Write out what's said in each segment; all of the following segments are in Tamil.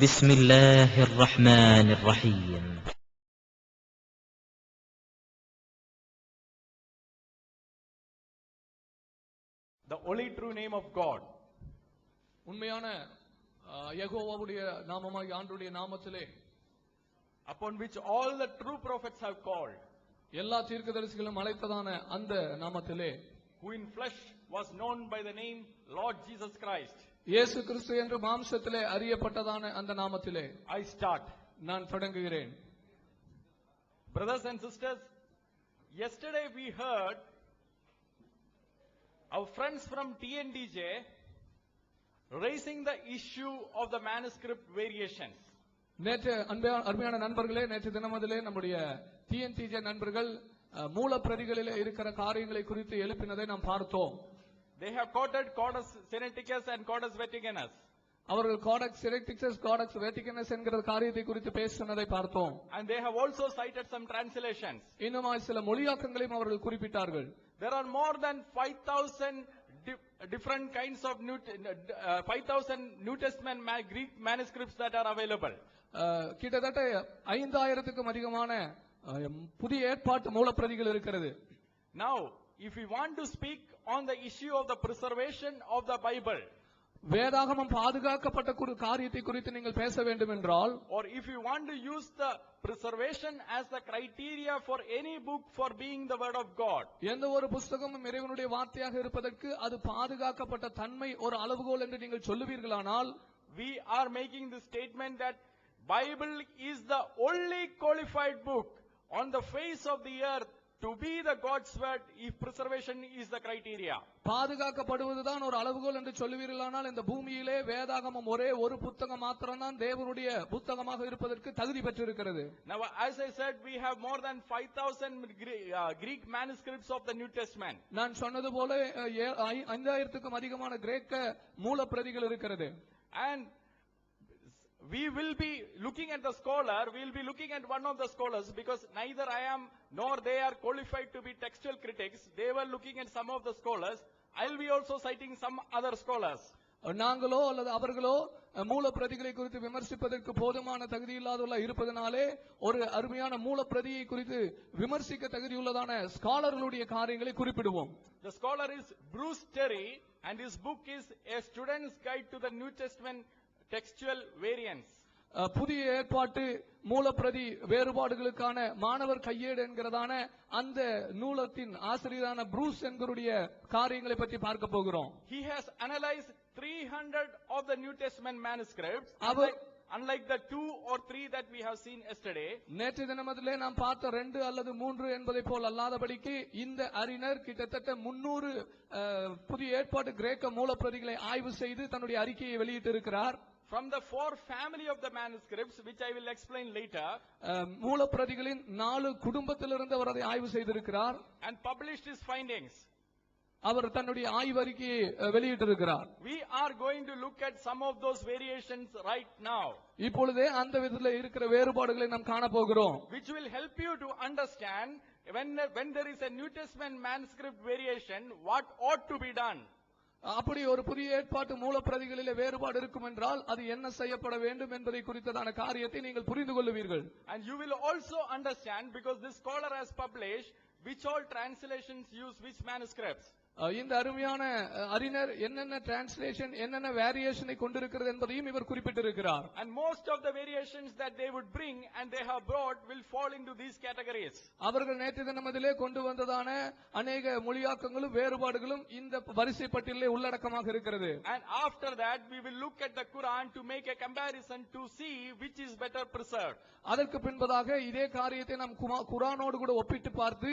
بسم الله الرحمن الرحيم. The only true name of God. உண்மையான யெகோவாவுடைய நாமமாய் ஆண்டவருடைய நாமத்திலே, upon which all the true prophets have called, எல்லா தீர்க்கதரிசிகளும் அழைத்ததான அந்த நாமத்திலே, who in flesh was known by the name Lord Jesus Christ. இயேசு கிறிஸ்து என்று மாம்சத்திலே அறியப்பட்டதான அந்த நாமத்திலே I start. நான் தொடங்குகிறேன். Brothers and sisters, yesterday we heard our friends from TNDJ raising the issue of the manuscript variations. நேற்று அருமையான நண்பர்களே, நேற்று தினமதிலே நம்முடைய டிஎன்டிஜே நண்பர்கள் மூல பிரதிகளிலே இருக்கிற காரியங்களை குறித்து எழுப்பினதை நாம் பார்த்தோம். They have quoted Codex Sinaiticus and Codex Vaticanus. அவர்கள் கோடெக்ஸ் சினெக்டிகஸ், கோடெக்ஸ் வேட்டிகனஸ் என்கிற காரியத்தை குறித்து பேசினதை பார்த்தோம். And they have also cited some translations. இன்னும் சில மொழியாக்கங்களையும் அவர்கள் குறிப்பிட்டார்கள். There are more than 5,000 different kinds of 5,000 New Testament Greek manuscripts that are available. கிட்டத்தட்ட 5,000க்கும் அதிகமான புதிய ஏற்பாட்டு மூலப்பிரதிகள் இருக்கிறது. Now, if we want to speak on the issue of the preservation of the Bible, வேதாகமம் பாதுகாக்கப்பட்ட காரியத்தை குறித்து நீங்கள் பேச வேண்டும் என்றால், or if you want to use the preservation as the criteria for any book for being the word of God, எந்த ஒரு புத்தகமும் இறைவனுடைய வார்த்தையாக இருப்பதற்கு அது பாதுகாக்கப்பட்ட தன்மை ஒரு அளவுகோல் என்று நீங்கள் சொல்லுவீர்களானால், we are making the statement that Bible is the only qualified book on the face of the earth to be the God's word if preservation is the criteria. பாதுகாக்கப்படுவதுதான் ஒரு அளவுகோல் என்று சொல்லுவீர்களானால், இந்த பூமியிலே வேதாகமம் ஒரே ஒரு புத்தகம் மாத்திரம்தான் தேவனுடைய புத்தகமாக இருப்பதற்கு தகுதி பெற்றிருக்கிறது. Now, as I said, we have more than 5,000 Greek manuscripts of the New Testament. நான் சொன்னது போல 5,000க்கும் அதிகமான கிரேக்க மூல பிரதிகள் இருக்கிறது. And we will be looking at the scholar, we will be looking at one of the scholars, because neither I am nor they are qualified to be textual critics. They were looking at some of the scholars. I will be also citing some other scholars. நாங்களோ அல்லது அவர்களோ மூல பிரதிகளை குறித்து விமர்சிப்பதற்கு போதுமான தகுதி இல்லாதவர்களா இருப்பதனாலே ஒரு அருமையான மூல பிரதியை குறித்து விமர்சிக்க தகுதியுள்ளதான ஸ்காலர்களுடைய காரியங்களை குறிப்பிடுவோம். The scholar is Bruce Terry and his book is A Student's Guide to the New Testament Textual Variants. புதிய ஏற்பாட்டு மூலப்பிரதி வேறுபாடுகளுக்கான மாணவர் கையேடு என்கிறதான அந்த நூலத்தின் ஆசிரியரான ப்ரூஸ் என்கிற காரியங்களை பற்றி பார்க்க போகிறோம். He has analyzed 300 of the New Testament manuscripts, unlike the 2 or 3 that we have seen yesterday. நேற்று தினமதிலே நாம் பார்த்த 2 அல்லது 3 என்பதை போல் அல்லாதபடிக்கு இந்த அறிஞர் கிட்டத்தட்ட 300 புதிய ஏற்பாட்டு கிரேக்க மூலப்பிரதிகளை ஆய்வு செய்து தன்னுடைய அறிக்கையை வெளியிட்டு இருக்கிறார். From the 4 family of the manuscripts, which I will explain later, மூலப்பிரதிகளின் 4 குடும்பத்திலிருந்து அவர் அதை ஆய்வு செய்திருக்கிறார் and published his findings. அவர் தன்னுடைய ஆய்வறிக்கையை வெளியிட்டிருக்கிறார். We are going to look at some of those variations right now. இப்பொழுதே அந்த விதத்தில் இருக்கிற வேறுபாடுகளை நாம் காண போகிறோம். Which will help you to understand when there is a New Testament manuscript variation, what ought to be done. அப்படி ஒரு புதிய ஏற்பாட்டு மூலப்பிரதிகளிலே வேறுபாடு இருக்கும் என்றால் அது என்ன செய்யப்பட வேண்டும் என்பதை குறித்ததான காரியத்தை நீங்கள் புரிந்து கொள்வீர்கள். And you will also understand, because this scholar has published, which all translations use which manuscripts. இந்த அருமையான அறிஞர் என்னென்ன டிரான்ஸ்லேஷன் என்னென்ன வேரியேஷனை கொண்டிருக்கிறது என்பதையும் இவர் குறிப்பிட்டிருக்கிறார். And most of the variations that they would bring and they have brought will fall into these categories. அவர்கள் நேற்று தினமதிலே கொண்டு வந்ததான அநேக மொழியாக்கங்களும் வேறுபாடுகளும் இந்த வரிசை பட்டியலிலே உள்ளடக்கமாக இருக்கிறது. And after that we will look at the Quran to make a comparison to see which is better preserved. அதற்கு பின்பதாக இதே காரியத்தை நாம் குர்ஆனோடு கூட ஒப்பிட்டு பார்த்து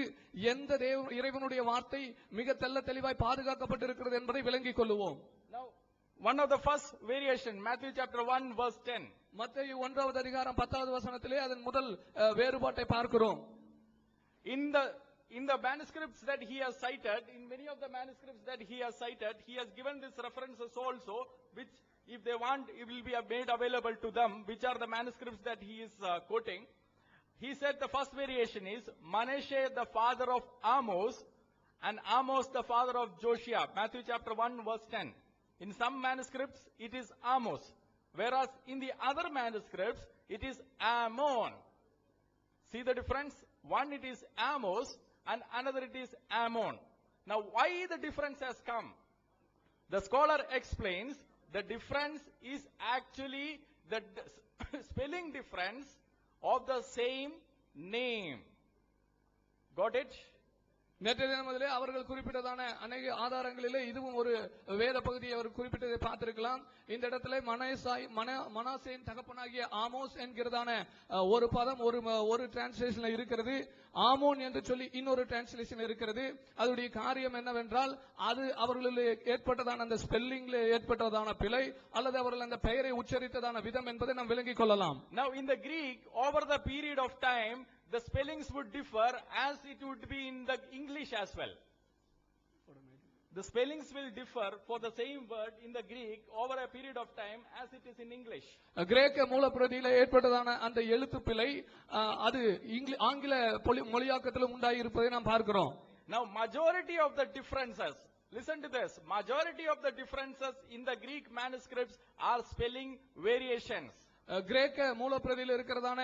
எந்த இறைவனுடைய வார்த்தை மிக தெளிவாய் பாதுகாக்கப்பட்டிருக்கிறது என்பதை விளங்கிக் கொள்வோம். Now, one of the first variation, Matthew chapter 1 verse 10. மத்தேயு 1வது அதிகாரம் 10வது வசனத்திலே அதன் முதல் வேறுபாட்டை பார்க்கிறோம். In the manuscripts that he has cited, in many of the manuscripts that he has cited, he has given these references also, which if they want, it will be made available to them, which are the manuscripts that he is quoting. He said the first variation is Manasseh the father of Amos and Amos the father of Josiah. Matthew chapter 1 verse 10. In some manuscripts it is Amos. Whereas in the other manuscripts, it is Ammon. See the difference? One it is Amos and another it is Ammon. Now why the difference has come? The scholar explains the difference is actually the spelling difference of the same name. Got it? நேற்றைய தினத்திலே அவர்கள் குறிப்பிட்டதான அநேக ஆதாரங்களிலே இதுவும் ஒரு வேத பகுதியை அவர் குறிப்பிட்டதை பார்த்திருக்கலாம். இந்த இடத்துல மனாசேயின் தகப்பனாகிய ஆமோஸ் என்கிறதான ஒரு பதம் ஒரு டிரான்ஸ்லேஷன்ல இருக்கிறது. ஆமோன் என்று சொல்லி இன்னொரு டிரான்ஸ்லேஷன் இருக்கிறது. அதனுடைய காரியம் என்னவென்றால் அது அவர்களில் ஏற்பட்டதான அந்த ஸ்பெல்லிங்ல ஏற்பட்டதான பிழை அல்லது அவர்கள் அந்த பெயரை உச்சரித்ததான விதம் என்பதை நாம் விளங்கிக் கொள்ளலாம். Now in the Greek, over the period of time, the spellings would differ as it would be in the English as well. The spellings will differ for the same word in the Greek over a period of time as it is in English. கிரேக்க மூலப்பிரதியில ஏற்பட்டதான அந்த எழுத்து பிழை அது ஆங்கில மொழியாக்கத்திலும் உண்டாயிருப்பதை நாம் பார்க்கிறோம். Now majority of the differences, listen to this, majority of the differences in the Greek manuscripts are spelling variations. கிரேக்க மூலப்பிரதியில் இருக்கிறதான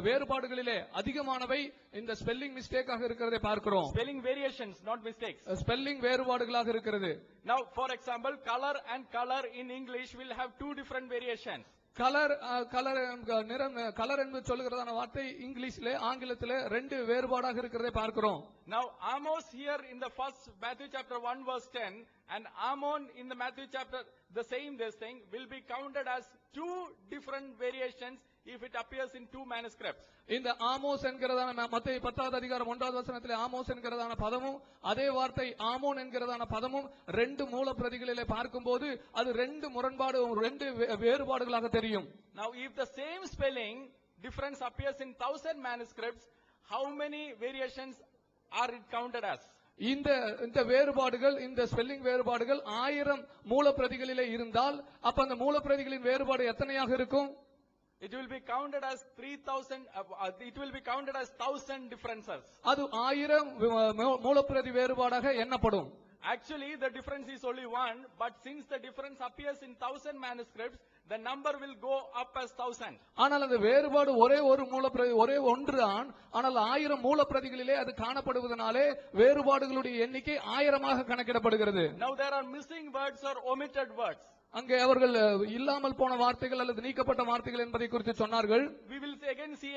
வேறுபாடுகளிலே அதிகமானவை இந்த ஸ்பெல்லிங் மிஸ்டேக்காக இருக்கிறதை பார்க்கிறோம். Spelling variations, not mistakes. Spelling வேறுபாடுகளாக இருக்கிறது. Now for example, color and color in English will have two different variations. Colour நிறம் கலர் என்று சொல்லுகிறதான வார்த்தை இங்கிலீஷ்ல ஆங்கிலத்திலே ரெண்டு வேறுபாடாக இருக்கிறதை பார்க்கிறோம். Now Amos here in the first Matthew chapter 1 verse 10 and Ammon in the Matthew chapter the same this thing will be counted as two different variations if it appears in two manuscripts. இந்த ஆமோஸ் என்கிறதான மத்தேயு 10வது அதிகாரம் 1வது வசனத்திலே ஆமோஸ் என்கிறதான பதமும் அதே வார்த்தை ஆமோன் என்கிறதான பதமும் ரெண்டு மூல பிரதிகளிலே பார்க்கும்போது அது ரெண்டு முரண்பாடு ரெண்டு வேறுபாடுகளாக தெரியும். Now if the same spelling difference appears in 1000 manuscripts, how many variations are it counted as? இந்த வேறுபாடுகள் இந்த ஸ்பெல்லிங் வேறுபாடுகள் 1000 மூல பிரதிகளிலே இருந்தால் அப்ப அந்த மூல பிரதிகளின் வேறுபாடு எத்தனையாக இருக்கும்? It will be counted as 3000 it will be counted as 1000 differences. அது 1000 மூலப்பிரதி வேறுபாடாக எண்ணப்படும். Actually the difference is only one, but since the difference appears in 1000 manuscripts, the number will go up as 1000. ஆனால் அந்த வேறுபாடு ஒரே ஒரு மூலப்பிரதி ஒரே ஒன்றுதான். ஆனால் 1000 மூலப்பிரதிகளிலே அது காணப்படுவதனாலே வேறுபாடுகளுடைய எண்ணிக்கை 1000ஆக கணக்கிடப்படுகிறது. Now there are missing words or omitted words. அங்கே அவர்கள் இல்லாமல் போன வார்த்தைகள் அல்லது நீக்கப்பட்ட வார்த்தைகள் என்பதை குறித்து சொன்னார்கள். We will again see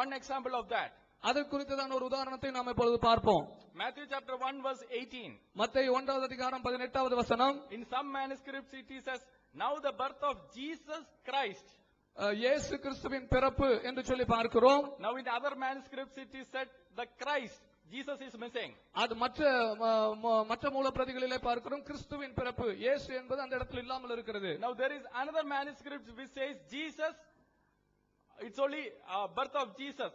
one example of that. அது குறித்ததான ஒரு உதாரணத்தை நாம் இப்பொழுது பார்ப்போம். Matthew chapter 1 verse 18. மத்தேயு 1வது அதிகாரம் 18வது வசனம். In some manuscripts it says now the birth of Jesus Christ. இயேசு கிறிஸ்துவின் பிறப்பு என்று சொல்லி பார்க்கிறோம். Now in other manuscripts it is said the Christ. Jesus is missing. அது மற்ற மூல பிரதிகளிலே பார்க்கிறோம் கிறிஸ்துவின் பிறப்பு இயேசு என்பது அந்த இடத்தில் இல்லாமல் இருக்கிறது. Now there is another manuscript which says Jesus, it's only birth of Jesus.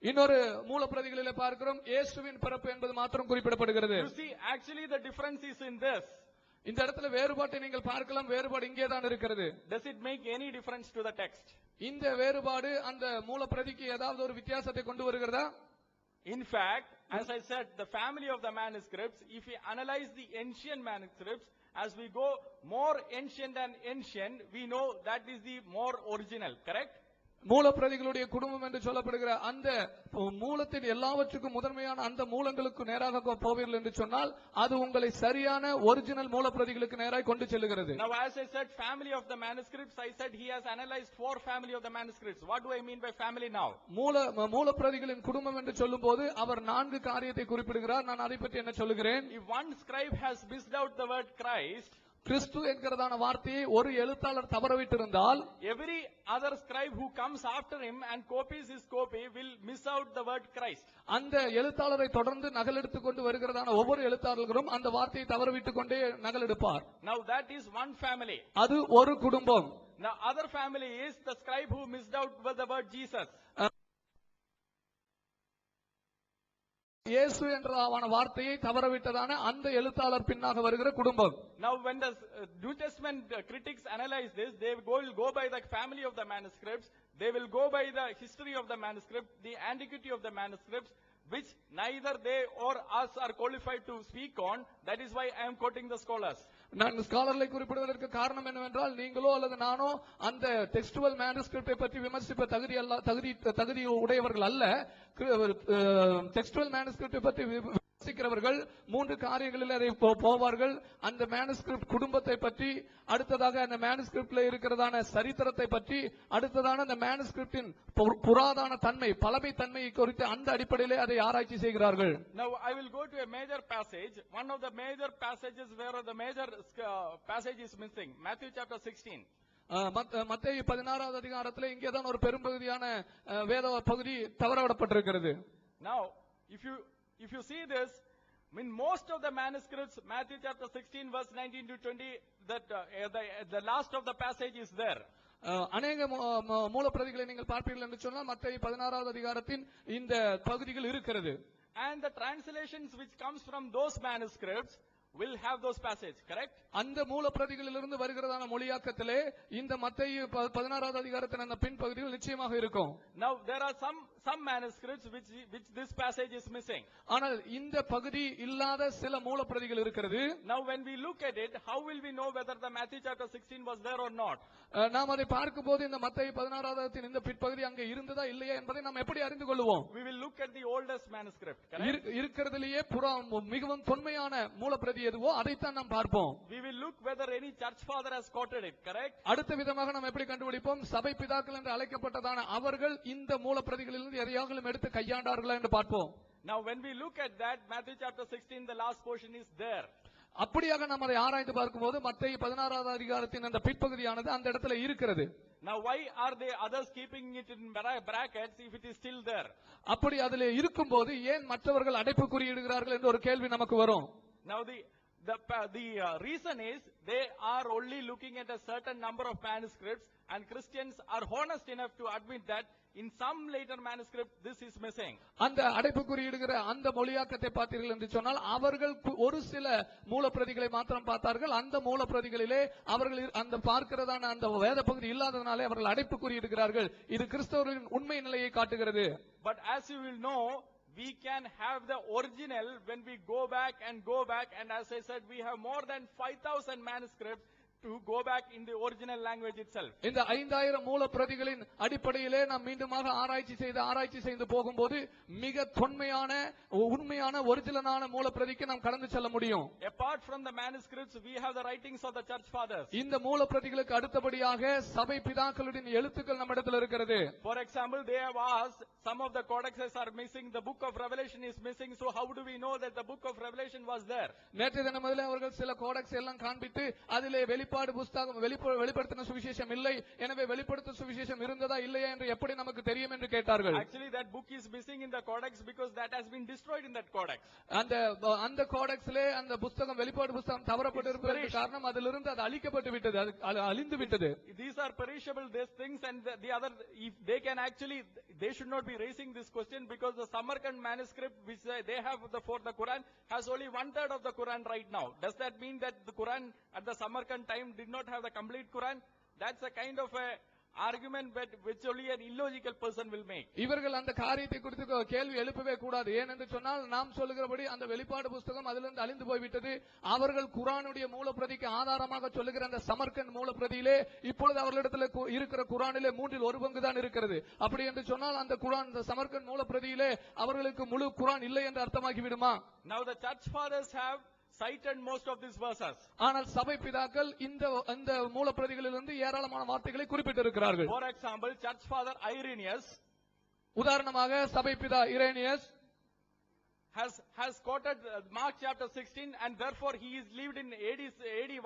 இன்னொரு மூல பிரதிகளிலே பார்க்கிறோம் இயேசுவின் பிறப்பு என்பது மாத்திரம் குறிப்பிடப்படுகிறது. You see actually the difference is in this. இந்த இடத்துல வேறுபாட்டை நீங்கள் பார்க்கலாம். வேறுபாடு இங்கே தான் இருக்கிறது. Does it make any difference to the text? இந்த வேறுபாடு அந்த மூல பிரதிக்கு ஏதாவது ஒரு வித்தியாசத்தை கொண்டு வருகிறதா? In fact, as I said, the family of the manuscripts, if we analyze the ancient manuscripts, as we go more ancient and ancient, we know that is the more original, correct? மூல பிரதிகளுடைய குடும்பம் என்று சொல்லப்படுகிற அந்த மூலத்தின் எல்லாவற்றுக்கும் முதன்மையான அந்த மூலங்களுக்கு நேராக போவீர்கள் என்று சொன்னால் அது உங்களை சரியான ஒரிஜினல் மூல பிரதிகளுக்கு நேராக கொண்டு செல்கிறது. Now as I said family of the manuscripts, I said he has analyzed 4 family of the manuscripts. What do I mean by family now? மூல பிரதிகளின் குடும்பம் என்று சொல்லும்போது அவர் 4 காரியத்தை குறிப்பிடுகிறார். நான் அதை பற்றி என்ன சொல்லுகிறேன்? If one scribe has missed out the word Christ, கிறிஸ்து என்கிறதான வார்த்தையை ஒரு எழுத்தாளர் தவறவிட்டிருந்தால் every other scribe who comes after him and copies his copy will miss out the word Christ. அந்த எழுத்தாளரை தொடர்ந்து நகலெடுத்துக் கொண்டு வருகிறதான ஒவ்வொரு எழுத்தாளர்களும் அந்த வார்த்தையை தவறவிட்டுக் கொண்டே நகலெடுப்பார். Now that is one family. அது ஒரு குடும்பம். Now other family is the scribe who missed out the word Jesus. இயேசு என்ற வார்த்தையை தவறவிட்டதான அந்த எழுத்தாளர் பின்னாக வருகிற குடும்பம். Now when the New Testament critics analyze this, they will go by the family of the manuscripts, they will go by the history of the manuscript, the antiquity of the manuscripts, which neither they or us are qualified to speak on. That is why I am quoting the scholars. நான் ஸ்காலர்களை குறிப்பிடுவதற்கு காரணம் என்னவென்றால் நீங்களோ அல்லது நானோ அந்த டெக்ஸ்டுவல் மேனுஸ்கிரிப்டை பற்றி விமர்சிப்ப தகுதி உடையவர்கள் அல்ல. டெக்ஸ்டுவல் மேனுஸ்கிரிப்டை பற்றி விமர்சிக்கிறவர்கள் 3 காரியங்களில் அதை போவார்கள். அந்த மேனுஸ்கிரிப்ட் குடும்பத்தை பற்றி, அடுத்ததாக அந்த மேனுஸ்கிரிப்ட்ல இருக்கிறதான சரித்திரத்தை பற்றி, அடுத்ததான அந்த மேனுஸ்கிரிப்டின் புராதன தன்மை, பழமை தன்மையை குறித்து அந்த அடிப்படையிலே அதை ஆராய்ச்சி செய்கிறார்கள். Now I will go to a major passage. One of the major passages where the major passage is missing, Matthew chapter 16. மத்தேயு 16வது அதிகாரத்தில் இங்கேதான் ஒரு பெரும்பகுதியான வேத பகுதி தவறவிடப்பட்டிருக்கிறது. Now if you see this, in most of the manuscripts, Matthew chapter 16 verse 19 to 20, that the last of the passage is there. அநேக மூலப்பிரதிகளை நீங்கள் பார்ப்பீர்கள் என்று சொன்னால் மத்தேயு 16வது அதிகாரத்தின் இந்த பகுதிகள் இருக்கிறது. And the translations which comes from those manuscripts will have those passages, correct? அந்த மூலப்பிரதிகளிலிருந்து வருகிறதான மொழியாக்கத்திலே இந்த மத்தேயு 16வது அதிகாரத்தின் அந்த பின் பகுதிகள் நிச்சயமாக இருக்கும். Now there are some manuscripts which this passage is missing. ஆனால் இந்த பகுதி இல்லாத சில மூலப்பிரதிகள் இருக்கிறது. Now when we look at it, how will we know whether the Matthew chapter 16 was there or not? நாம் அதை பார்க்கும்போது இந்த மத்தேயு 16வது அதிகாரத்தின் இந்த பிற்பகுதி அங்கே இருந்ததா இல்லையா என்பதை நாம் எப்படி அறிந்து கொள்வோம்? We will look at the oldest manuscript, correct? இருக்கிறதிலேயே மிகவும் தொன்மையான மூலப்பிரதி எதுவோ அதைத்தான் நாம் பார்ப்போம். We will look whether any church father has quoted it, correct? அடுத்த விதமாக நாம் எப்படி கண்டுபிடிப்போம்? சபை பிதாக்கள் என்று அழைக்கப்பட்டதான அவர்கள் இந்த மூலப்பிரதிகளிலிருந்து எதையாவது எடுத்து கையாண்டார்களா என்று பார்ப்போம். Now when we look at that, Matthew chapter 16, the last portion is there. அப்படியாக நாம் அதை ஆராய்ந்து பார்க்கும்போது மத்தேயு 16வது அதிகாரத்தின் அந்த பிற்பகுதியானது அந்த இடத்துல இருக்கிறது. Now why are they others keeping it in brackets if it is still there? அப்படி அதிலே இருக்கும்போது ஏன் மற்றவர்கள் அடைப்பு குறியிடுகிறார்கள் என்ற ஒரு கேள்வி நமக்கு வரும். Now the reason is they are only looking at a certain number of manuscripts, and Christians are honest enough to admit that in some later manuscript this is missing. அந்த அடைப்பு குறியிடுகிற அந்த மொழியாக்கத்தை பார்த்தீர்கள் என்று சொன்னால் அவர்கள் ஒரு சில மூலப்பிரதிகளை மாத்திரம் பார்த்தார்கள். அந்த மூலப்பிரதிகளிலே அவர்கள் அந்த பார்க்கிறதான அந்த வேத பகுதி இல்லாததனாலே அவர்கள் அடைப்பு குறியிடுகிறார்கள். இது கிறிஸ்தவர்களின் உண்மை நிலையை காட்டுகிறது. But as you will know, we can have the original when we go back, and as I said, we have more than 5,000 manuscripts to go back in the original language itself. இந்த 5000 மூலப்பிரதிகளின் அடிப்படையிலே நாம் மீண்டுமாக ஆராய்ச்சி செய்து போகும்போது மிக தொன்மையான உண்மையான ஒரிஜினலான மூலப்பிரதிக்கு நாம் கடந்து செல்ல முடியும். Apart from the manuscripts, we have the writings of the church fathers. இந்த மூலப்பிரதிகளுக்கு அடுத்தபடியாக சபை பிதாக்களுடைய எழுத்துக்கள் நம்மிடத்தில் இருக்கிறது. For example, they have asked, some of the codexes are missing, the book of Revelation is missing, so how do we know that the book of Revelation was there? நேற்று தினமதிலே அவர்கள் சில கோடெக்ஸ் எல்லாம் காண்பித்து அதிலே வெளிப்பாடு புத்தகம் வெளிப்படுத்தின சுவிசேஷம் இல்லை, எனவே வெளிப்படுத்தின சுவிசேஷம் இருந்ததா இல்லையா என்று எப்படி நமக்கு தெரியும் என்று கேட்டார்கள். Actually that book is missing in the codex because that has been destroyed in that codex. அந்த கோடெக்ஸ்லே அந்த புத்தகம் வெளிப்பாடு புத்தகம் தவறப்பட்டிருப்பதற்கு காரணம் அதிலிருந்து அது அழிக்கப்பட்டு விட்டது, அது அழிந்து விட்டது. These are perishable things, and the other, if they can actually, they should not be raising this question because the Samarkand manuscript which they have for the Quran has only 1/3 of the Quran right now. Does that mean that the Quran at the Samarkand time did not have the complete Quran? That's a kind of a argument which only an illogical person will make. இவர்கள் அந்த காரியத்தை குறித்து கேள்வி எழுப்பவே கூடாது. ஏனென்று சொன்னால் நாம் சொல்லுகிறபடி அந்த வெளிப்பாடு புத்தகம் அதிலிருந்து அழிந்து போய்விட்டது. அவர்கள் குர்ஆனுடைய மூலப்பிரதிக்கு ஆதாரமாக சொல்லுகிற அந்த சமர்கண்ட் மூலப்பிரதியிலே இப்பொழுது அவர்களிடத்தில் இருக்கிற குர்ஆனிலே 1/3 தான் இருக்கிறது. அப்படி என்று சொன்னால் அந்த குர்ஆன், அந்த சமர்கண்ட் மூலப்பிரதியிலே அவர்களுக்கு முழு குர்ஆன் இல்லை என்று அர்த்தமாகி விடுமா? Now the church fathers have cited most of these verses. ஆனால் சபை பிதாக்கள் இந்த மூலப்பிரதிகளிலிருந்து ஏராளமான வார்த்தைகளை குறிப்பிட்டிருக்கிறார்கள். For example, church father Irenaeus, உதாரணமாக சபை பிதா Irenaeus has quoted Mark chapter 16, and therefore he is lived in AD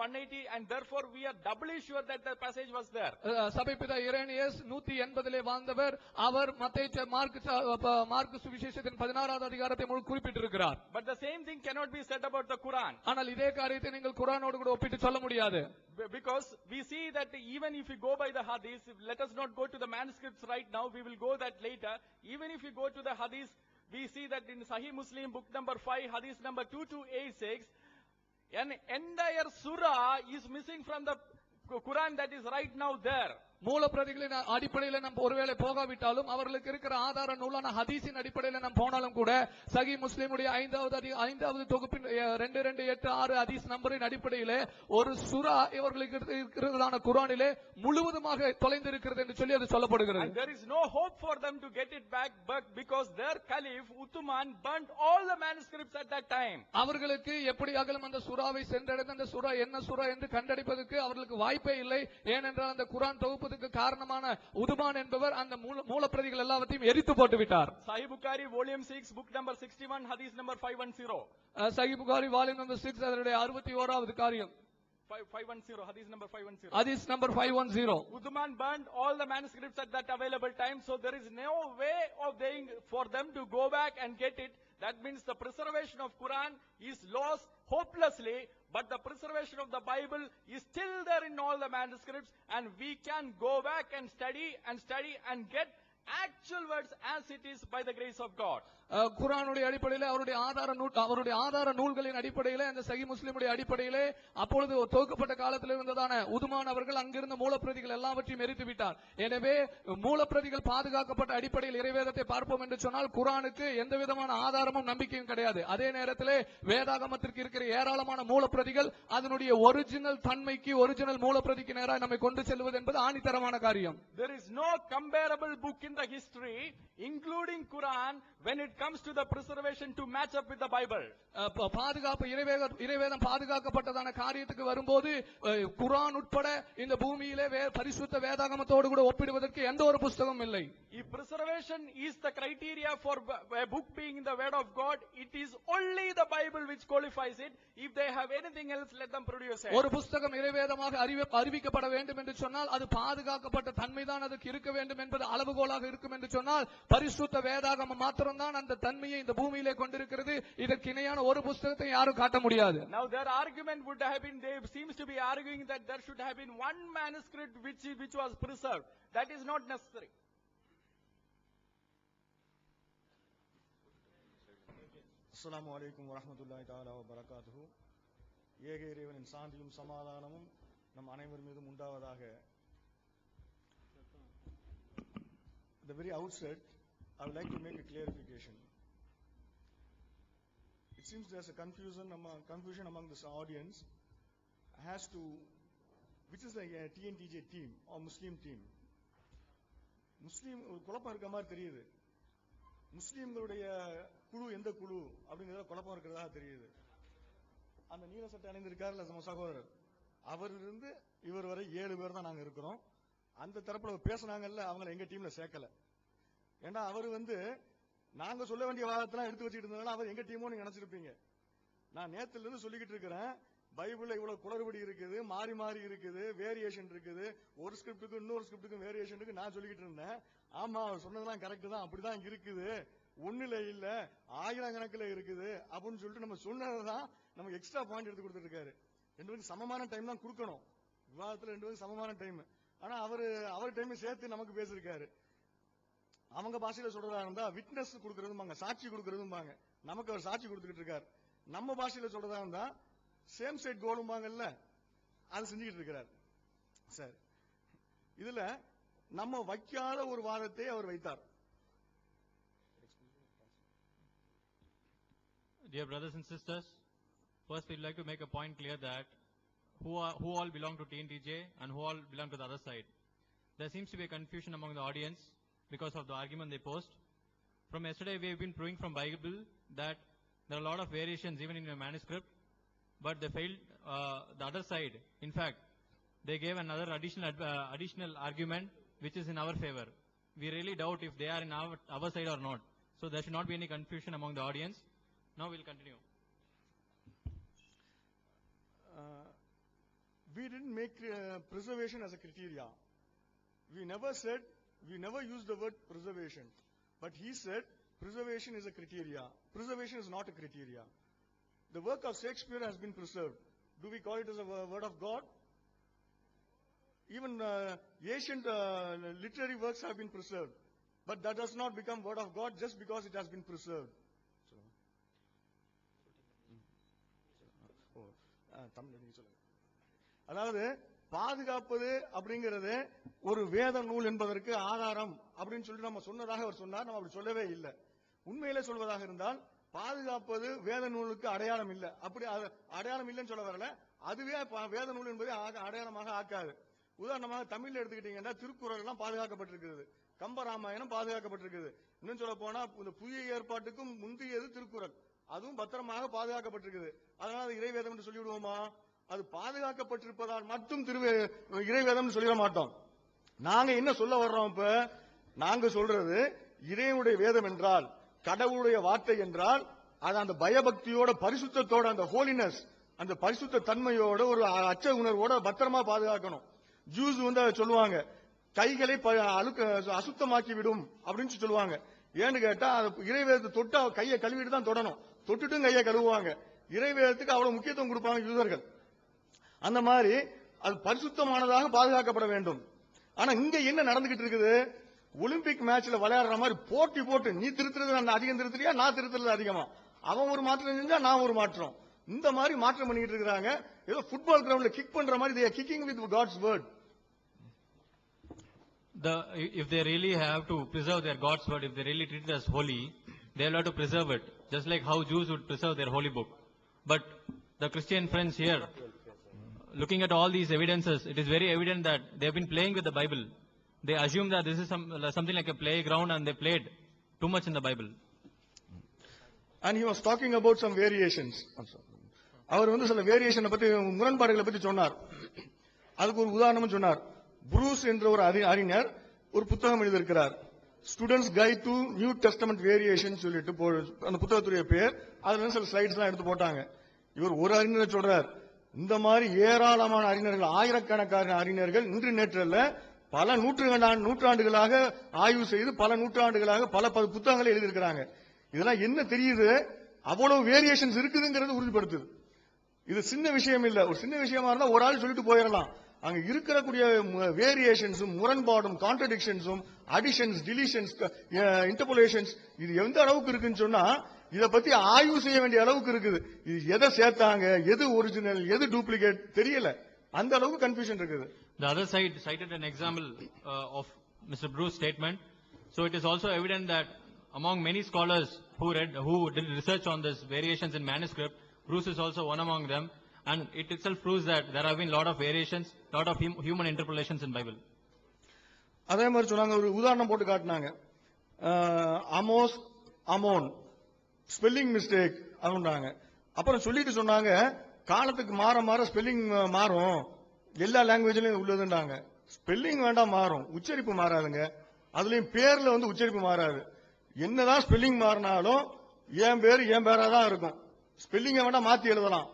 180, and therefore we are doubly sure that the passage was there. சபை பிதா இரேனியஸ் 180 வாழ்ந்தவர். அவர் மத்தேயு மார்க் சுவிசேஷத்தின் 16வது அதிகாரத்தை குறிப்பிட்டிருக்கிறார். But the same thing cannot be said about the Quran. ஆனால் இதே காரியத்தை நீங்கள் குர்ஆனோடு கூட ஒப்பிட்டு சொல்ல முடியாது. Because we see that even if we go by the hadith, let us not go to the manuscripts right now, we will go that later. Even if we go to the hadith, we see that in Sahih Muslim book number 5, hadith number 2286, an entire surah is missing from the Quran that is right now there. மூலப்பிரதிகளின் அடிப்படையில் நாம் ஒருவேளை போகாவிட்டாலும் அவர்களுக்கு இருக்கிற ஆதார நூலான ஹதீஸின் அடிப்படையில் நாம் போனாலும் கூட சஹி முஸ்லிமுடைய ஐந்தாவது தொகுப்பின் 2286 ஹதீஸ் நம்பரின் அடிப்படையில் ஒரு சூரா இவர்களுக்கு இருக்கிறதான குர்ஆனிலே முழுவதுமாக தொலைந்திருக்கிறது என்று சொல்லி அது சொல்லப்படுகிறது. And there is no hope for them to get it back, but because their caliph Uthman burnt all the manuscripts at that time. அவர்களுக்கு எப்படியாகலும் அந்த சூராவை சென்றடைந்து அந்த சூரா என்ன சூரா என்று கண்டறிப்பதற்கு அவர்களுக்கு வாய்ப்பே இல்லை. ஏனென்றால் அந்த குர்ஆன் தொகுப்பதற்கு காரணமான உதுமான் என்பவர் அந்த மூலப்பிரதிகள் எல்லாவற்றையும் எரித்து போட்டு விட்டார். Sahih Bukhari volume 6 book number 61 hadith number 510. சஹீஹ் புகாரி வால்யூம் நம்பர் 6 அதனுடைய 61வது காரியம் 510 hadith number 510. ஹதீஸ் number 510. Uthman burned all the manuscripts at that available time, so there is no way of for them to go back and get it. That means the preservation of Quran is lost hopelessly, but the preservation of the Bible is still there in all the manuscripts, and we can go back and study and get actual words as it is by the grace of God. குர்ஆனுடைய அடிப்படையில் அவருடைய ஆதார நூல்களின் அடிப்படையில் அந்த சஹீஹ் முஸ்லிமுடைய அடிப்படையில் அப்பொழுது தொகுக்கப்பட்ட காலத்தில் இருந்ததான உதுமான் அவர்கள் அங்கிருந்த மூலப்பிரதிகள் எல்லாவற்றையும் எரித்து விட்டார். எனவே மூலப்பிரதிகள் பாதுகாக்கப்பட்ட அடிப்படையில் இறைவேதத்தை பார்ப்போம் என்று சொன்னால் குர்ஆனுக்கு எந்த விதமான ஆதாரமும் நம்பிக்கையும் கிடையாது. அதே நேரத்தில் வேதாகமத்திற்கு இருக்கிற ஏராளமான மூலப்பிரதிகள் அதனுடைய ஒரிஜினல் தன்மைக்கு ஒரிஜினல் மூலப்பிரதிக்கு நேராக நம்மை கொண்டு செல்வது என்பது ஆணித்தரமான காரியம். There is no comparable book in the history including Quran when it comes to the preservation to match up with the Bible. பாதுகாப்பு இறைவேதம் பாதுகாக்கப்பட்டதான காரியத்துக்கு வரும்போது குர்ஆன் உட்பட இந்த பூமியிலே பரிசுத்த வேதாகமத்தோடு கூட ஒப்பிடுவதற்கு எந்த ஒரு புத்தகமும் இல்லை. If preservation is the criteria for a book being the word of God, it is only the Bible which qualifies it. If they have anything else, let them produce it. ஒரு புத்தகம் இறைவேதமாக அறிவிக்கப்பட வேண்டும் என்று சொன்னால் அது பாதுகாக்கப்பட்ட தன்மைதான் அதுக்கு இருக்க வேண்டும் என்பது அளவுகோலாக இருக்கும் என்று சொன்னால் பரிசுத்த வேதாகமம் மாத்திரம்தான் அந்த தன்மையை இந்த பூமியிலே கொண்டிருக்கிறது. இதற்கு இணையான ஒரு புத்தகத்தை யாரும் காட்ட முடியாது. Now their argument would have been, they seems to be arguing that there should have been one manuscript which was preserved. That is not necessary. அஸ்ஸலாமு அலைக்கும் வரஹ்மத்துல்லாஹி தஆலா வ பரகாத்துஹு. ஏக இறைவனின் சாந்தியும் சமாதானமும் நம் அனைவர் மீதும் உண்டாவதாக. At the very outset, I would like to make a clarification. It seems there's a confusion among this audience as to which is the TNTJ team or Muslim team. முஸ்லீம் ஒரு குழப்பம் இருக்க மாதிரி தெரியுது. முஸ்லீம்களுடைய குழு எந்த குழு அப்படிங்கறத குழப்பம் இருக்கிறதா தெரியுது. அந்த நீல சட்டை அணிந்திருக்காருல நம்ம சகோதரர், அவரிலிருந்து இவர் வரை 7 பேர் தான் நாங்க இருக்கிறோம். அந்த தரப்புல பேசினாங்கல்ல, அவங்களை எங்க டீம்ல சேர்க்கல. ஏன்னா அவர் நாங்க சொல்ல வேண்டிய வாதத்தெல்லாம் எடுத்து வச்சுட்டு இருந்ததுனால அவர் எங்க டீமோ நீங்க நினைச்சிருப்பீங்க. நான் நேத்துல இருந்து சொல்லிக்கிட்டு இருக்கிறேன், பைபிள்ல இவ்வளவு குளறுபடி இருக்குது, மாறி மாறி இருக்குது, வேரியேஷன் இருக்குது, ஒரு ஸ்கிரிப்டுக்கு இன்னொரு ஸ்கிரிப்டுக்கும் வேரியேஷன் இருக்கு நான் சொல்லிக்கிட்டு இருந்தேன். ஆமா அவர் சொன்னதெல்லாம் கரெக்ட் தான், அப்படிதான் இருக்குது, ஒண்ணுல இல்ல ஆயிரக்கணக்கில் இருக்குது அப்படின்னு சொல்லிட்டு நம்ம சொன்னதான் நமக்கு எக்ஸ்ட்ரா பாயிண்ட் எடுத்து கொடுத்துட்டு இருக்காரு. 2 பேருக்கு சமமான டைம் தான் கொடுக்கணும் விவாதத்துல, 2 பேருக்கு சமமான டைம். ஆனா அவர் டைம் சேர்த்து நமக்கு பேசிருக்காரு. அவங்க பாஷையில சொல்றதா இருந்தா விட்னஸ் கொடுக்கறதும்பாங்க, சாட்சி கொடுக்கறதும்பாங்க. நமக்கு அவர் சாட்சி கொடுத்துக்கிட்டு இருக்காரு. நம்ம பாஷையில சொல்றதா இருந்தா சேம் சைட் கோலும்பாங்கல்ல, அது செஞ்சுக்கிட்டு இருக்கிறார். சார் இதுல நம்ம வைக்காத ஒரு வாதத்தை அவர் வைத்தார். Dear brothers and sisters, first we'd like to make a point clear that who all belong to TNTJ and who all belong to the other side. There seems to be a confusion among the audience because of the argument they posed. From yesterday we have been proving from Bible that there are a lot of variations even in your manuscript, but they failed the other side. In fact, they gave another additional argument which is in our favor. We really doubt if they are in our side or not. So there should not be any confusion among the audience. Now we'll continue. We didn't make preservation as a criteria. We never used the word preservation. But he said preservation is a criteria. Preservation is not a criteria. The work of Shakespeare has been preserved. Do we call it as a word of God? Even ancient literary works have been preserved. But that does not become word of God just because it has been preserved. அதாவது பாதுகாப்பது அப்படிங்கிறது ஒரு வேத நூல் என்பதற்கு ஆதாரம் அப்படின்னு சொல்லி நம்ம சொன்னதாக அவர் சொன்னார். நம்ம அப்படி சொல்லவே இல்லை. உண்மையிலே சொல்வதாக இருந்தால் பாதுகாப்பது வேத நூலுக்கு அடையாளம் இல்லை. அப்படி அடையாளம் இல்லைன்னு சொல்ல வரல. அதுவே வேத நூல் என்பதை அடையாளமாக ஆக்காது. உதாரணமாக தமிழ்ல எடுத்துக்கிட்டீங்கன்னா திருக்குறள் எல்லாம் பாதுகாக்கப்பட்டிருக்கிறது, கம்பராமாயணம் பாதுகாக்கப்பட்டிருக்குது. இன்னும் சொல்ல போனா இந்த புதிய ஏற்பாட்டுக்கும் முந்தையது திருக்குறள், அதுவும் பத்திரமாக பாதுகாக்கப்பட்டிருக்குது. அதனால அது இறைவேதம் என்று சொல்லிவிடுவோமா? அது பாதுகாக்கப்பட்டிருப்பதால் மட்டும் இறைவேதம் சொல்லிட மாட்டோம். நாங்க என்ன சொல்ல வர்றோம்? இப்ப நாங்க சொல்றது இறைவனுடைய வேதம் என்றால், கடவுளுடைய வார்த்தை என்றால், அது அந்த பயபக்தியோட பரிசுத்தத்தோட அந்த ஹோலினஸ், அந்த பரிசுத்த தன்மையோட ஒரு அச்ச உணர்வோட பத்திரமா பாதுகாக்கணும். ஜூஸ் வந்து சொல்லுவாங்க, கைகளை அசுத்தமாக்கி விடும் அப்படின்னு சொல்லுவாங்க. ஏன்னு கேட்டா இறைவேதத்தை தொட்டா கையை கழுவிட்டு தான் தொடணும், தொட்டுட்டும் கையை கழுவுவாங்க. இறைவேதத்துக்கு அவ்வளவு முக்கியத்துவம் கொடுப்பாங்க யூதர்கள். அந்த மாதிரி அது பரிசுத்தமானதாக பாதுகாக்கப்பட வேண்டும். ஆனா இங்க என்ன நடந்துகிட்டு இருக்குது? ஒலிம்பிக் மேட்ச்ல விளையாடுற மாதிரி போட்டி போட்டு நீ திருத்துறது அதிகம் திருத்துறியா, நான் திருத்துறது அதிகமா, அவன் ஒரு மாற்றம் செஞ்சா நான் ஒரு மாற்றம், இந்த மாதிரி மாற்றம் பண்ணிட்டு இருக்காங்க. ஏதோ ஃபுட்பால் கிரவுண்ட்ல கிக் பண்ற மாதிரி they are kicking with God's word. If they really have to preserve their God's word, if they really treat it as holy, they will have to preserve it, just like how Jews would preserve their holy book. But the Christian friends here, looking at all these evidences, it is very evident that they have been playing with the Bible. They assume that this is something like a playground, and they played too much in the Bible. And he was talking about some variations. அவர் வந்து சில வேரியேஷனை பத்தி, முரண்பாடுகளை பத்தி சொன்னார். அதுக்கு ஒரு உதாரணம் சொன்னார். புரூஸ் என்ற ஒரு அறிஞர் ஒரு புத்தகம் எழுதியிருக்கிறார், students guide to new testament variation சொல்லிட்டு, அந்த புத்தகத்துடைய பேர். அதுல சில ஸ்லைட்ஸ் எல்லாம் எடுத்து போட்டாங்க. இவர் ஒரு அறிஞர் சொல்றார், இந்த மாதிரி ஏராளமான அறிஞர்கள், ஆயிரக்கணக்கான அறிஞர்கள் இன்று நேற்றல்ல பல நூற்றாண்டுகளாக ஆய்வு செய்து பல நூற்றாண்டுகளாக பல புத்தகங்களை எழுதியிருக்கிறாங்க. இதெல்லாம் என்ன தெரியுது? அவ்வளவு வேரியேஷன்ஸ் இருக்குதுங்கிறது உறுதிப்படுத்துது. இது சின்ன விஷயம் இல்ல. ஒரு சின்ன விஷயமா இருந்தா ஒரு ஆள் சொல்லிட்டு போயிடலாம். அங்க இருக்கக்கூடிய வேரியேஷன்ஸும் முரண்பாடும் கான்ட்ரடிக்ஷன்ஸும் அடிஷன்ஸ் டிலீஷன்ஸ் இன்டர்போலேஷன்ஸ் இது எந்த அளவுக்கு இருக்குன்னு சொன்னா இத பத்தி ஆய்வு செய்ய வேண்டிய அளவுக்கு இருக்குது. இது எதை சேர்த்தாங்க, எது ஒரிஜினல், எது டூப்ளிகேட் தெரியல, அந்த அளவுக்கு கன்ஃபியூஷன் இருக்குது. The other side cited an example of Mr. Bruce's statement. So it is also evident that among many scholars who did research on this variations in manuscript, Bruce is also one among them, and it itself proves that there have been lot of variations, lot of human interpolations in Bible. அதே மாதிரி சொன்னாங்க, ஒரு உதாரணம் போட்டு காட்டினாங்க. அமோஸ் அமோன் ஸ்பெல்லிங் மிஸ்டேக் அப்படின்றாங்க. அப்புறம் சொல்லிட்டு சொன்னாங்க, காலத்துக்கு மாற மாற ஸ்பெல்லிங் மாறும், எல்லா லாங்குவேஜ்லயும் உள்ளதுன்றாங்க. ஸ்பெல்லிங் வேண்டாம் மாறும், உச்சரிப்பு மாறாதுங்க. அதுலயும் பேர்ல வந்து உச்சரிப்பு மாறாது. என்னதான் ஸ்பெல்லிங் மாறினாலும் என் பேர் என் பேரா தான் இருக்கும். ஸ்பெல்லிங்க வேண்டாம் மாத்தி எழுதலாம்,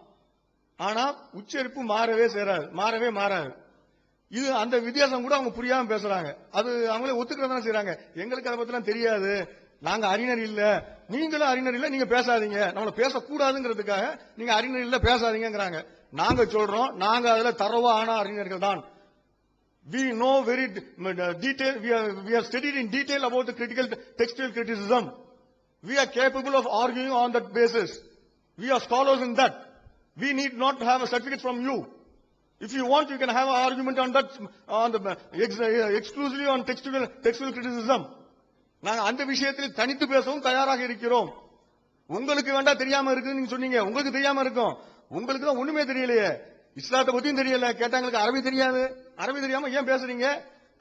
ஆனா உச்சரிப்பு மாறவே மாறாது. இது அந்த வித்தியாசம் கூட அவங்க புரியாம பேசுறாங்க. அது அவங்களே ஒத்துக்கிறதா செய்யறாங்க. எங்களுக்கு அதை பத்தி தெரியாது, நாங்க அறிஞர் இல்ல, நீங்களும் அறிஞர் இல்ல, நீங்க பேசாதீங்க, நம்மள பேசக்கூடாதுங்கிறதுக்காக நீங்க அறிஞர் இல்ல பேசாதீங்கிறாங்க. நாங்க சொல்றோம், நாங்க அதுல தரவா ஆன அறிஞர்கள் தான். We know very detail, we have studied in detail about the critical textual criticism. We are capable of arguing on that basis. We are scholars in that. We need not have a certificate from you. If you want, you can have an argument on that, exclusively on textual criticism. நாங்க அந்த விஷயத்தில் தனித்து பேசவும் தயாராக இருக்கிறோம். உங்களுக்கு வேண்டா தெரியாம இருக்குன்னு நீங்க சொன்னீங்க, உங்களுக்கு தெரியாம இருக்கும். உங்களுக்கு தான் ஒண்ணுமே தெரியலையே, இஸ்லாத்தை பத்தியும் தெரியல, கேட்டாங்களுக்கு அரபி தெரியாது. அரபி தெரியாம ஏன் பேசுறீங்க?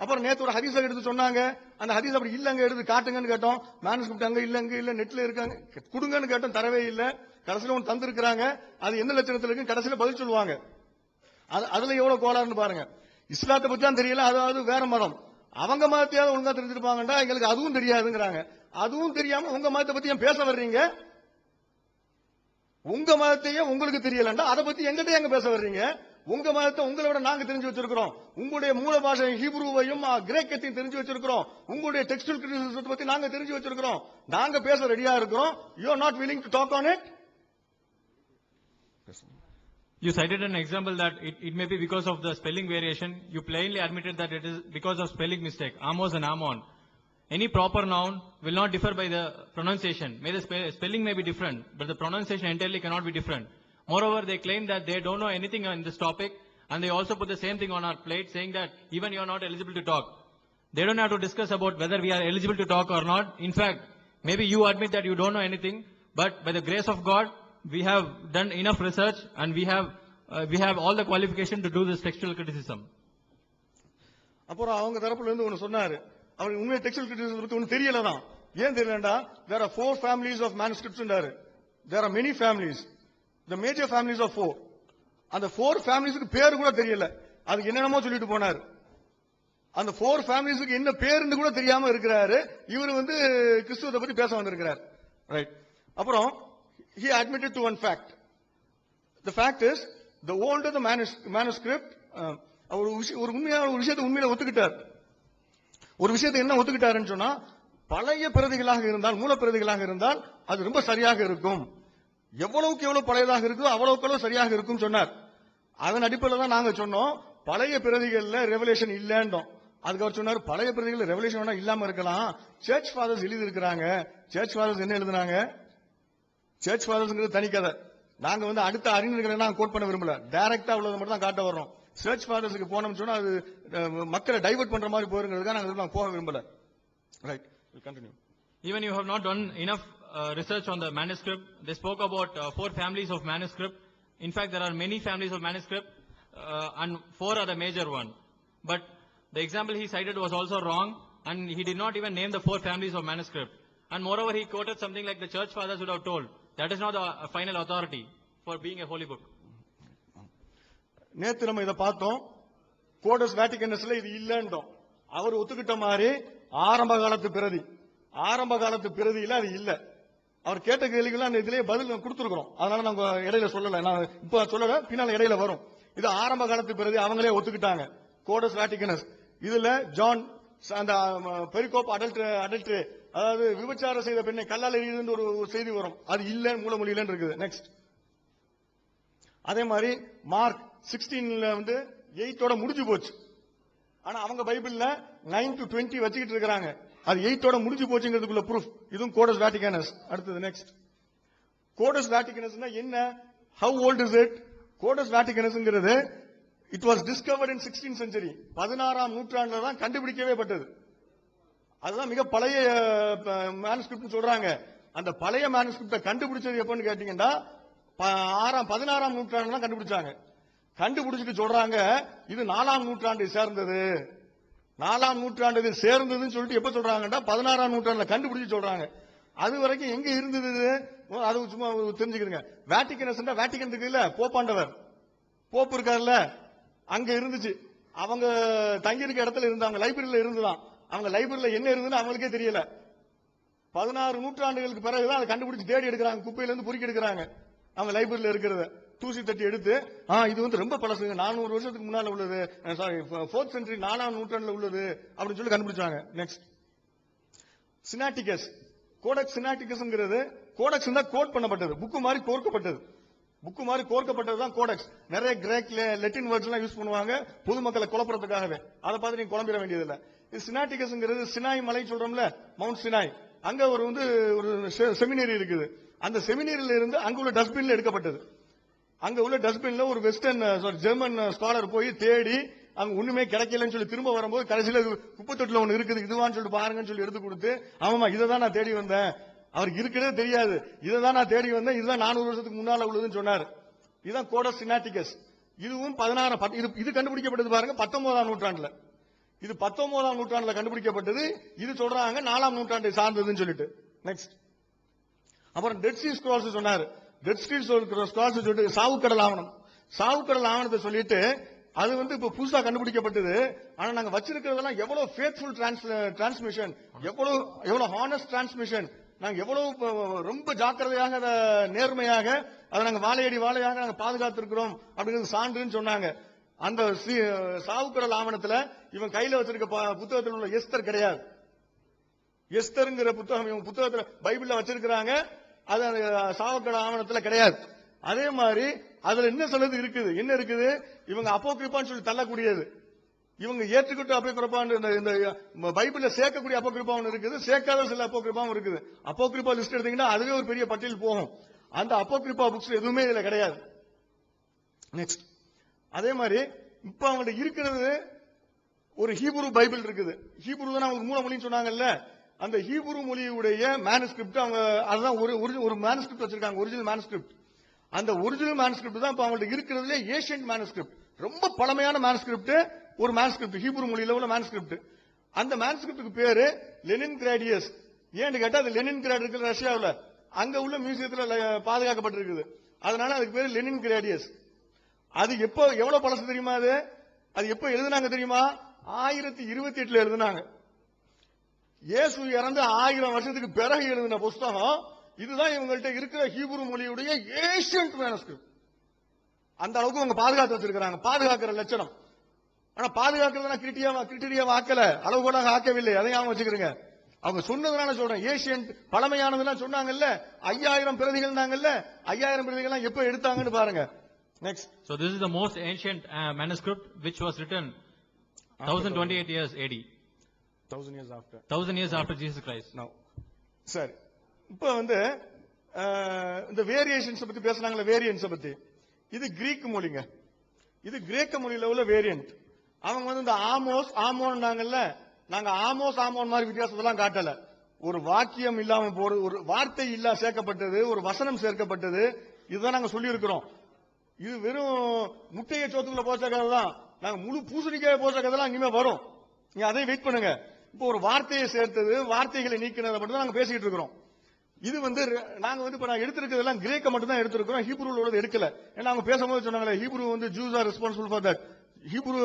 அப்புறம் நேத்து ஒரு ஹதீஸ் எடுத்து சொன்னாங்க, அந்த ஹதீஸ் அப்படி இல்லங்க, எடுத்து காட்டுங்கன்னு கேட்டோம். மேனுஸ்கிரிப்ட் அங்க இல்ல நெட்ல இருக்காங்க, கொடுங்கன்னு கேட்டோம், தரவே இல்ல. கடைசியில ஒன்று தந்திருக்கிறாங்க, அது என்ன லட்சணத்துல இருக்கு, கடைசியில பதில் சொல்லுவாங்க. அதுல எவ்வளவு கோளாறுன்னு பாருங்க. இஸ்லாத்தை பத்தி தான் தெரியல, அதாவது வேற மதம், அவங்க மதத்தையாவது ஒழுங்கா தெரிஞ்சிருப்பாங்கடா, எங்களுக்கு அதுவும் தெரியாதுங்கிறாங்க. அதுவும் தெரியாம உங்க மதத்தை பத்தி ஏன் பேச வர்றீங்க? உங்க மதத்தையே உங்களுக்கு தெரியலண்டா அதை பத்தி எங்கிட்ட எங்க பேச வர்றீங்க? உங்க மதத்தை உங்களை விட நாங்க தெரிஞ்சு வச்சிருக்கிறோம். உங்களுடைய மூல பாஷை ஹீப்ரூவையும் கிரேக்கத்தையும் தெரிஞ்சு வச்சிருக்கிறோம். உங்களுடைய டெக்ஸ்டைல் கிரிட்டிசிசத்தை பத்தி நாங்க தெரிஞ்சு வச்சிருக்கிறோம். நாங்க பேச ரெடியா இருக்கிறோம். You are not willing to talk on it? You cited an example that it may be because of the spelling variation. You plainly admitted that it is because of spelling mistake. Amos and Ammon. Any proper noun will not differ by the pronunciation. May the spelling may be different, but the pronunciation entirely cannot be different. Moreover, they claim that they don't know anything on this topic, and they also put the same thing on our plate, saying that even you are not eligible to talk. They don't have to discuss about whether we are eligible to talk or not. In fact, maybe you admit that you don't know anything, but by the grace of God, we have done enough research and we have all the qualification to do this textual criticism. அப்புறம் அவங்க தரப்புல இருந்து ஒன்னு சொன்னாரு, அவருக்கு உண்மையை டெக்ஸ்டுவல் கிரிட்டிசிசம் பத்தி ஒன்னு தெரியலதான். ஏன் தெரியலண்டா, there are 4 families of manuscripts ன்றாரு. There are many families. The major families of 4. அந்த 4 familiesக்கு பேர் கூட தெரியல. அதுக்கு என்னென்னமோ சொல்லிட்டு போனாரு. அந்த 4 familiesக்கு என்ன பேருன்னு கூட தெரியாம இருக்கிறாரு. இவர் வந்து கிறிஸ்துவத்தை பத்தி பேச வந்திருக்கிறார். ரைட். அப்புறம் he admitted to one fact. The fact is, the older the manuscript, அவர் ஒரு உண்மையான ஒரு விஷயத்தை உண்மையில ஒத்துக்கிட்டார். ஒரு விஷயத்தை என்ன ஒத்துக்கிட்டாருன்னு சொன்னா, பழைய பிரதிகளாக இருந்தால், மூல பிரதிகளாக இருந்தால் அது ரொம்ப சரியாக இருக்கும். எவ்வளவுக்கு எவ்வளவு பழையதாக இருக்குதோ அவ்வளவுக்கு எவ்வளவு சரியாக இருக்கும் சொன்னார். அதன் அடிப்படையில் தான் நாங்க சொன்னோம், பழைய பிரதிகள்ல ரெவலேஷன் இல்லன்றோம். அதுக்கு அவர் சொன்னார், பழைய பிரதிகள் ரெவலேஷன் வேணா இல்லாம இருக்கலாம், சர்ச் ஃபாதர்ஸ் எழுதி இருக்கிறாங்க. சர்ச் ஃபாதர்ஸ் என்ன எழுதுனாங்க? சர்ச் ஃபாதர்ஸ்ங்கிறது தனி கதை. நாங்க வந்து அடுத்த அறிஞர்களை நாங்க கோட் பண்ண விரும்பல, டைரக்டா உள்ளதை மட்டும் தான் காட்ட வர்றோம். சர்ச் ஃபாதர்ஸ்க்கு போனோம்னு சொன்னா அது மக்களை டைவர்ட் பண்ற மாதிரி போயிருங்கிறதுக்காக நாங்க போக விரும்பல. Right, will continue. Even you have not done enough research on the manuscript. They spoke about 4 families of manuscript. In fact, there are many families of manuscript, and 4 are the major one. But the example he cited was also wrong, and he did not even name the 4 families of manuscript. And moreover, he quoted something like the church fathers would have told. That is not the final authority for being a holy book. நேத்து நம்ம இதை பார்த்தோம். கோடஸ் வேட்டிகனஸ்ல இது இல்லன்றோம். அவர் ஒத்துக்கிட்ட மாதிரி ஆரம்ப காலத்து பிரதியில அது இல்ல. அவர் கேட்ட கேள்விகள் அந்த இதுலயே பதில் கொடுத்திருக்கிறோம். அதனால நாங்க இடையில சொல்லல, நான் இப்ப சொல்லல, பின்னால இடையில வரும். இது ஆரம்ப காலத்து பிரதி அவங்களே ஒத்துக்கிட்டாங்க, கோடஸ் வேட்டிகனஸ். இதுல ஜான் அந்த பெரிகோப் அடல்ட்ரே, அதாவது விபச்சாரம் செய்த பெண்ணை கல்லால் எறியுதுன்னு ஒரு செய்தி வரும், அது இல்ல, மூலமொழியில இருக்குது. நெக்ஸ்ட், அதே மாதிரி மார்க் 16 வந்து 8ஓட முடிஞ்சு போச்சு. ஆனா அவங்க பைபிள்ல 9 to 20 வச்சுக்கிட்டு இருக்காங்க. அது 8ஓட முடிஞ்சு போச்சுங்கிறதுக்குள்ள ப்ரூஃப். இதுவும் கோடஸ் வேட்டிகனஸ். அடுத்தது நெக்ஸ்ட், கோடஸ் வேட்டிகனஸ்னா என்ன? How old is it? Codex வேட்டிகனஸ்ங்கிறது it was discovered in 16th century. 16ஆம் நூற்றாண்டுல தான் கண்டுபிடிக்கவே பட்டது. அதுதான் மிக பழைய மேனுஸ்கிரிப்ட் சொல்றாங்க. அந்த பழைய மேனுஸ்கிரிப்ட கண்டுபிடிச்சது எப்பன்னு கேட்டீங்கன்னா 16ஆம் நூற்றாண்டு தான் கண்டுபிடிச்சாங்க. கண்டுபிடிச்சிட்டு சொல்றாங்க இது 4ஆம் நூற்றாண்டை சேர்ந்தது. 4ஆம் நூற்றாண்டு சேர்ந்ததுன்னு சொல்லிட்டு எப்ப சொல்றாங்கன்னா 16ஆம் நூற்றாண்டுல கண்டுபிடிச்சு சொல்றாங்க. அது வரைக்கும் எங்க இருந்தது அது சும்மா தெரிஞ்சுக்கிறீங்க. வேட்டிகனஸ் வேட்டிகன் இருக்கு இல்ல, போப்பாண்டவர், போப்பு இருக்காருல்ல, அங்க இருந்துச்சு. அவங்க தங்கி இருக்க இடத்துல இருந்தாங்க, லைப்ரரியில இருந்துதான். அவங்க லைப்ரரியில என்ன இருந்ததுன்னு அவங்களுக்கே தெரியல. 16 நூற்றாண்டுகளுக்கு பிறகுதான் அதை கண்டுபிடிச்சு தேடி எடுக்கிறாங்க, குப்பையில இருந்து பொறுக்கி எடுக்கிறாங்க. அவங்க லைப்ரரியில இருக்கிறத தூசி தட்டி எடுத்து, இது வந்து ரொம்ப பழசுங்க, 400 வருஷத்துக்கு முன்னால உள்ளது, சாரி 4th century 4ஆம் நூற்றாண்டுல உள்ளது அப்படின்னு சொல்லி கண்டுபிடிச்சாங்க. நெக்ஸ்ட், சினாட்டிகஸ். கோடெக்ஸ் சினாட்டிகஸ்ங்கிறது கோடெக்ஸ் தான் கோட் பண்ணப்பட்டது, புக்கு மாதிரி கோர்க்கப்பட்டது. புக்கு மாதிரி கோர்க்கப்பட்டது தான் கோடெக்ஸ். நிறைய கிரேக் லெட்டின் வேர்ட்ஸ் எல்லாம் யூஸ் பண்ணுவாங்க பொதுமக்களை குழப்பறதுக்காகவே. அதை பார்த்து நீங்க குழம்பிட வேண்டியதில்லை. இது சினாட்டிகஸ்ங்கிறது சினாய் மலை சொல்றோம்ல, மவுண்ட் சினாய், அங்க ஒரு செமினரி இருக்குது. அந்த செமினரியில இருந்து அங்க உள்ள டஸ்ட்பின்ல எடுக்கப்பட்டது. அங்க உள்ள டஸ்ட்பின்ல ஒரு வெஸ்டர்ன் ஜெர்மன் ஸ்காலர் போய் தேடி அங்க ஒண்ணுமே கிடைக்கலன்னு சொல்லி திரும்ப வரும்போது கடைசியில குப்பத்தொட்டில ஒண்ணு இருக்குது, இதுவான்னு சொல்லிட்டு பாருங்கன்னு சொல்லி எடுத்து கொடுத்து, ஆமா இதை தான் நான் தேடி வந்தேன், அவருக்கு இருக்கிறதே தெரியாது, இதை தான் நான் தேடி வந்தேன், இதுதான் 400 வருஷத்துக்கு முன்னால உள்ளதுன்னு சொன்னார். இதுதான் கோடஸ் சினாட்டிகஸ். இதுவும் 16 இது கண்டுபிடிக்கப்பட்டது பாருங்க 19ஆம் நூற்றாண்டுல. இது 19ஆம் நூற்றாண்டுல கண்டுபிடிக்கப்பட்டது. இது சொல்றாங்க 4ஆம் நூற்றாண்டை சார்ந்ததுன்னு சொல்லிட்டு. நெக்ஸ்ட், அப்புறம் டெட் சீ ஸ்க்ரால்ஸ் சொன்னாரு. டெட் சீ ஸ்க்ரால்ஸ் சொல்லிட்டு சாவுக்கடல் ஆவணம், சாவுக்கடல் ஆவணத்தை சொல்லிட்டு அது வந்து இப்ப புதுசா கண்டுபிடிக்கப்பட்டது. ஆனா நாங்க வச்சிருக்கிறதெல்லாம் எவ்வளவு ஃபேத்ஃபுல் டிரான்ஸ்மிஷன், எவ்வளவு ஹானஸ்ட் டிரான்ஸ்மிஷன், நாங்க எவ்வளவு ரொம்ப ஜாக்கிரதையாக நேர்மையாக அதை நாங்க வாழையாக நாங்க பாதுகாத்திருக்கிறோம் அப்படிங்கிறது சான்றுன்னு சொன்னாங்க. அந்த சாவுக்கடல் ஆவணத்துல இவன் கையில வச்சிருக்க புத்தகத்தில் உள்ள எஸ்தர் கிடையாது. எஸ்தர்ங்கிற புத்தகம் இவங்க புத்தகத்துல பைபிள்ல வச்சிருக்கிறாங்க, அது சாவுக்கடல் ஆவணத்துல கிடையாது. அதே மாதிரி அதுல என்ன சொல்றது இருக்குது, என்ன இருக்குது, இவங்க அப்போகிரிப்பான்னு சொல்லி தள்ளக்கூடியது, இவங்க ஏற்றுக்கிட்ட அப்போகிரிப்பான்னு இந்த பைபிள்ல சேர்க்கக்கூடிய அப்போகிரிப்பா ஒன்று இருக்குது, சேர்க்காத சில அப்போகிரிப்பாவும் இருக்குது. அப்போகிரிப்பா லிஸ்ட் எடுத்தீங்கன்னா அதுவே ஒரு பெரிய பட்டியல் போகும். அந்த அப்போகிரிப்பா புக்ஸ் எதுவுமே இதுல கிடையாது. நெக்ஸ்ட், அதே மாதிரி இப்ப அவங்கள்ட்ட இருக்கிறது ஒரு ஹீப்ரு பைபிள் இருக்குது. ஹீப்ரு தான் அவங்களுக்கு மூல மொழின்னு சொன்னாங்கல்ல, அந்த ஹீப்ரு மொழியுடைய மேனுஸ்கிரிப்ட் அவங்க அதுதான் ஒரு மேனுஸ்கிரிப்ட் வச்சிருக்காங்க, ஒரிஜினல் மேனுஸ்கிரிப்ட். அந்த ஒரிஜினல் மேனுஸ்கிரிப்ட் தான் இப்ப அவங்கள்ட்ட இருக்கிறதுல ஏஷியன்ட் மேனுஸ்கிரிப்ட், ரொம்ப பழமையான மேனுஸ்கிரிப்ட், ஒரு மேனுஸ்கிரிப்ட் ஹீப்ரு மொழியில உள்ள மேனுஸ்கிரிப்ட். அந்த மேனுஸ்கிரிப்டுக்கு பேரு லெனின் கிராடியஸ். ஏன்னு கேட்டா அது லெனின் கிராட் இருக்கு ரஷ்யாவில், அங்க உள்ள மியூசியத்துல பாதுகாக்கப்பட்டிருக்குது. அதனால அதுக்கு பேரு லெனின் கிராடியஸ். அது எப்போ எவ்வளவு பழசு தெரியுமா? அது எப்போ எழுதுனாங்க தெரியுமா? 1028 எழுதுனாங்க. இயேசு இறந்து 1000 வருஷத்துக்கு பிறகு எழுதின புஸ்தகம் இதுதான். இவங்கள்ட்ட இருக்கிற ஹீப்ரு மொழியுடைய ஏஷியன்ட் மேனுஸ்கிரிப்ட். அந்த அளவுக்கு அவங்க பாதுகாத்து வச்சிருக்காங்க. பாதுகாக்கிற லட்சணம். ஆனா பாதுகாக்கிறதுனா கிரிட்டீரியா ஆக்கல, அளவுகோலாக ஆக்கவில்லை. அதையும் வச்சுக்கிறீங்க. அவங்க சொன்னதுனால சொல்றேன். ஏஷியன்ட் பழமையானதுலாம் சொன்னாங்கல்ல, 5000 பிரதிகள்னாங்கல்ல, 5000 பிரதிகள் எப்ப எடுத்தாங்கன்னு பாருங்க. Next. So this is the most ancient manuscript which was written 1028 years AD. 1000 years after. 1000 years after Jesus Christ. Now, சரி, இப்ப இந்த வேரியேஷன்ஸ் பத்தி பேசுனாங்கல்ல, வேரியன்ஸ் பத்தி. இது கிரீக் மொழிங்க, இது கிரேக்க மொழியில உள்ள வேரியன்ட். அவங்க இந்த ஆமோன்னாங்கல்ல, நாங்க ஆமோன் மாதிரி வித்தியாசத்தெல்லாம் காட்டல. ஒரு வாக்கியம் இல்லாம போறது, ஒரு வார்த்தை இல்ல சேர்க்கப்பட்டது, ஒரு வசனம் சேர்க்கப்பட்டது, இதுதான் நாங்க சொல்லி இருக்கிறோம். இது வெறும் முட்டையை சோத்துக்குள்ள போச்ச கதை தான். நாங்க முழு பூசணிக்காய போச்ச கதைலாம் இனிமே வரும். நீங்க அதை வெயிட் பண்ணுங்க. இப்போ ஒரு வார்த்தையை சேர்த்தது, வார்த்தைகளை நீக்கினதை மட்டும் தான் நாங்க பேசிட்டு இருக்கிறோம். இது நாங்க இப்ப நான் எடுத்திருக்கிறதெல்லாம் கிரேக்க மட்டும் தான் எடுத்திருக்கிறோம், ஹீப்ரூல உள்ளது எடுக்கல. ஏன்னா அவங்க பேசும்போது சொன்னாங்களே, Hebrew juice are responsible for that. Hebrew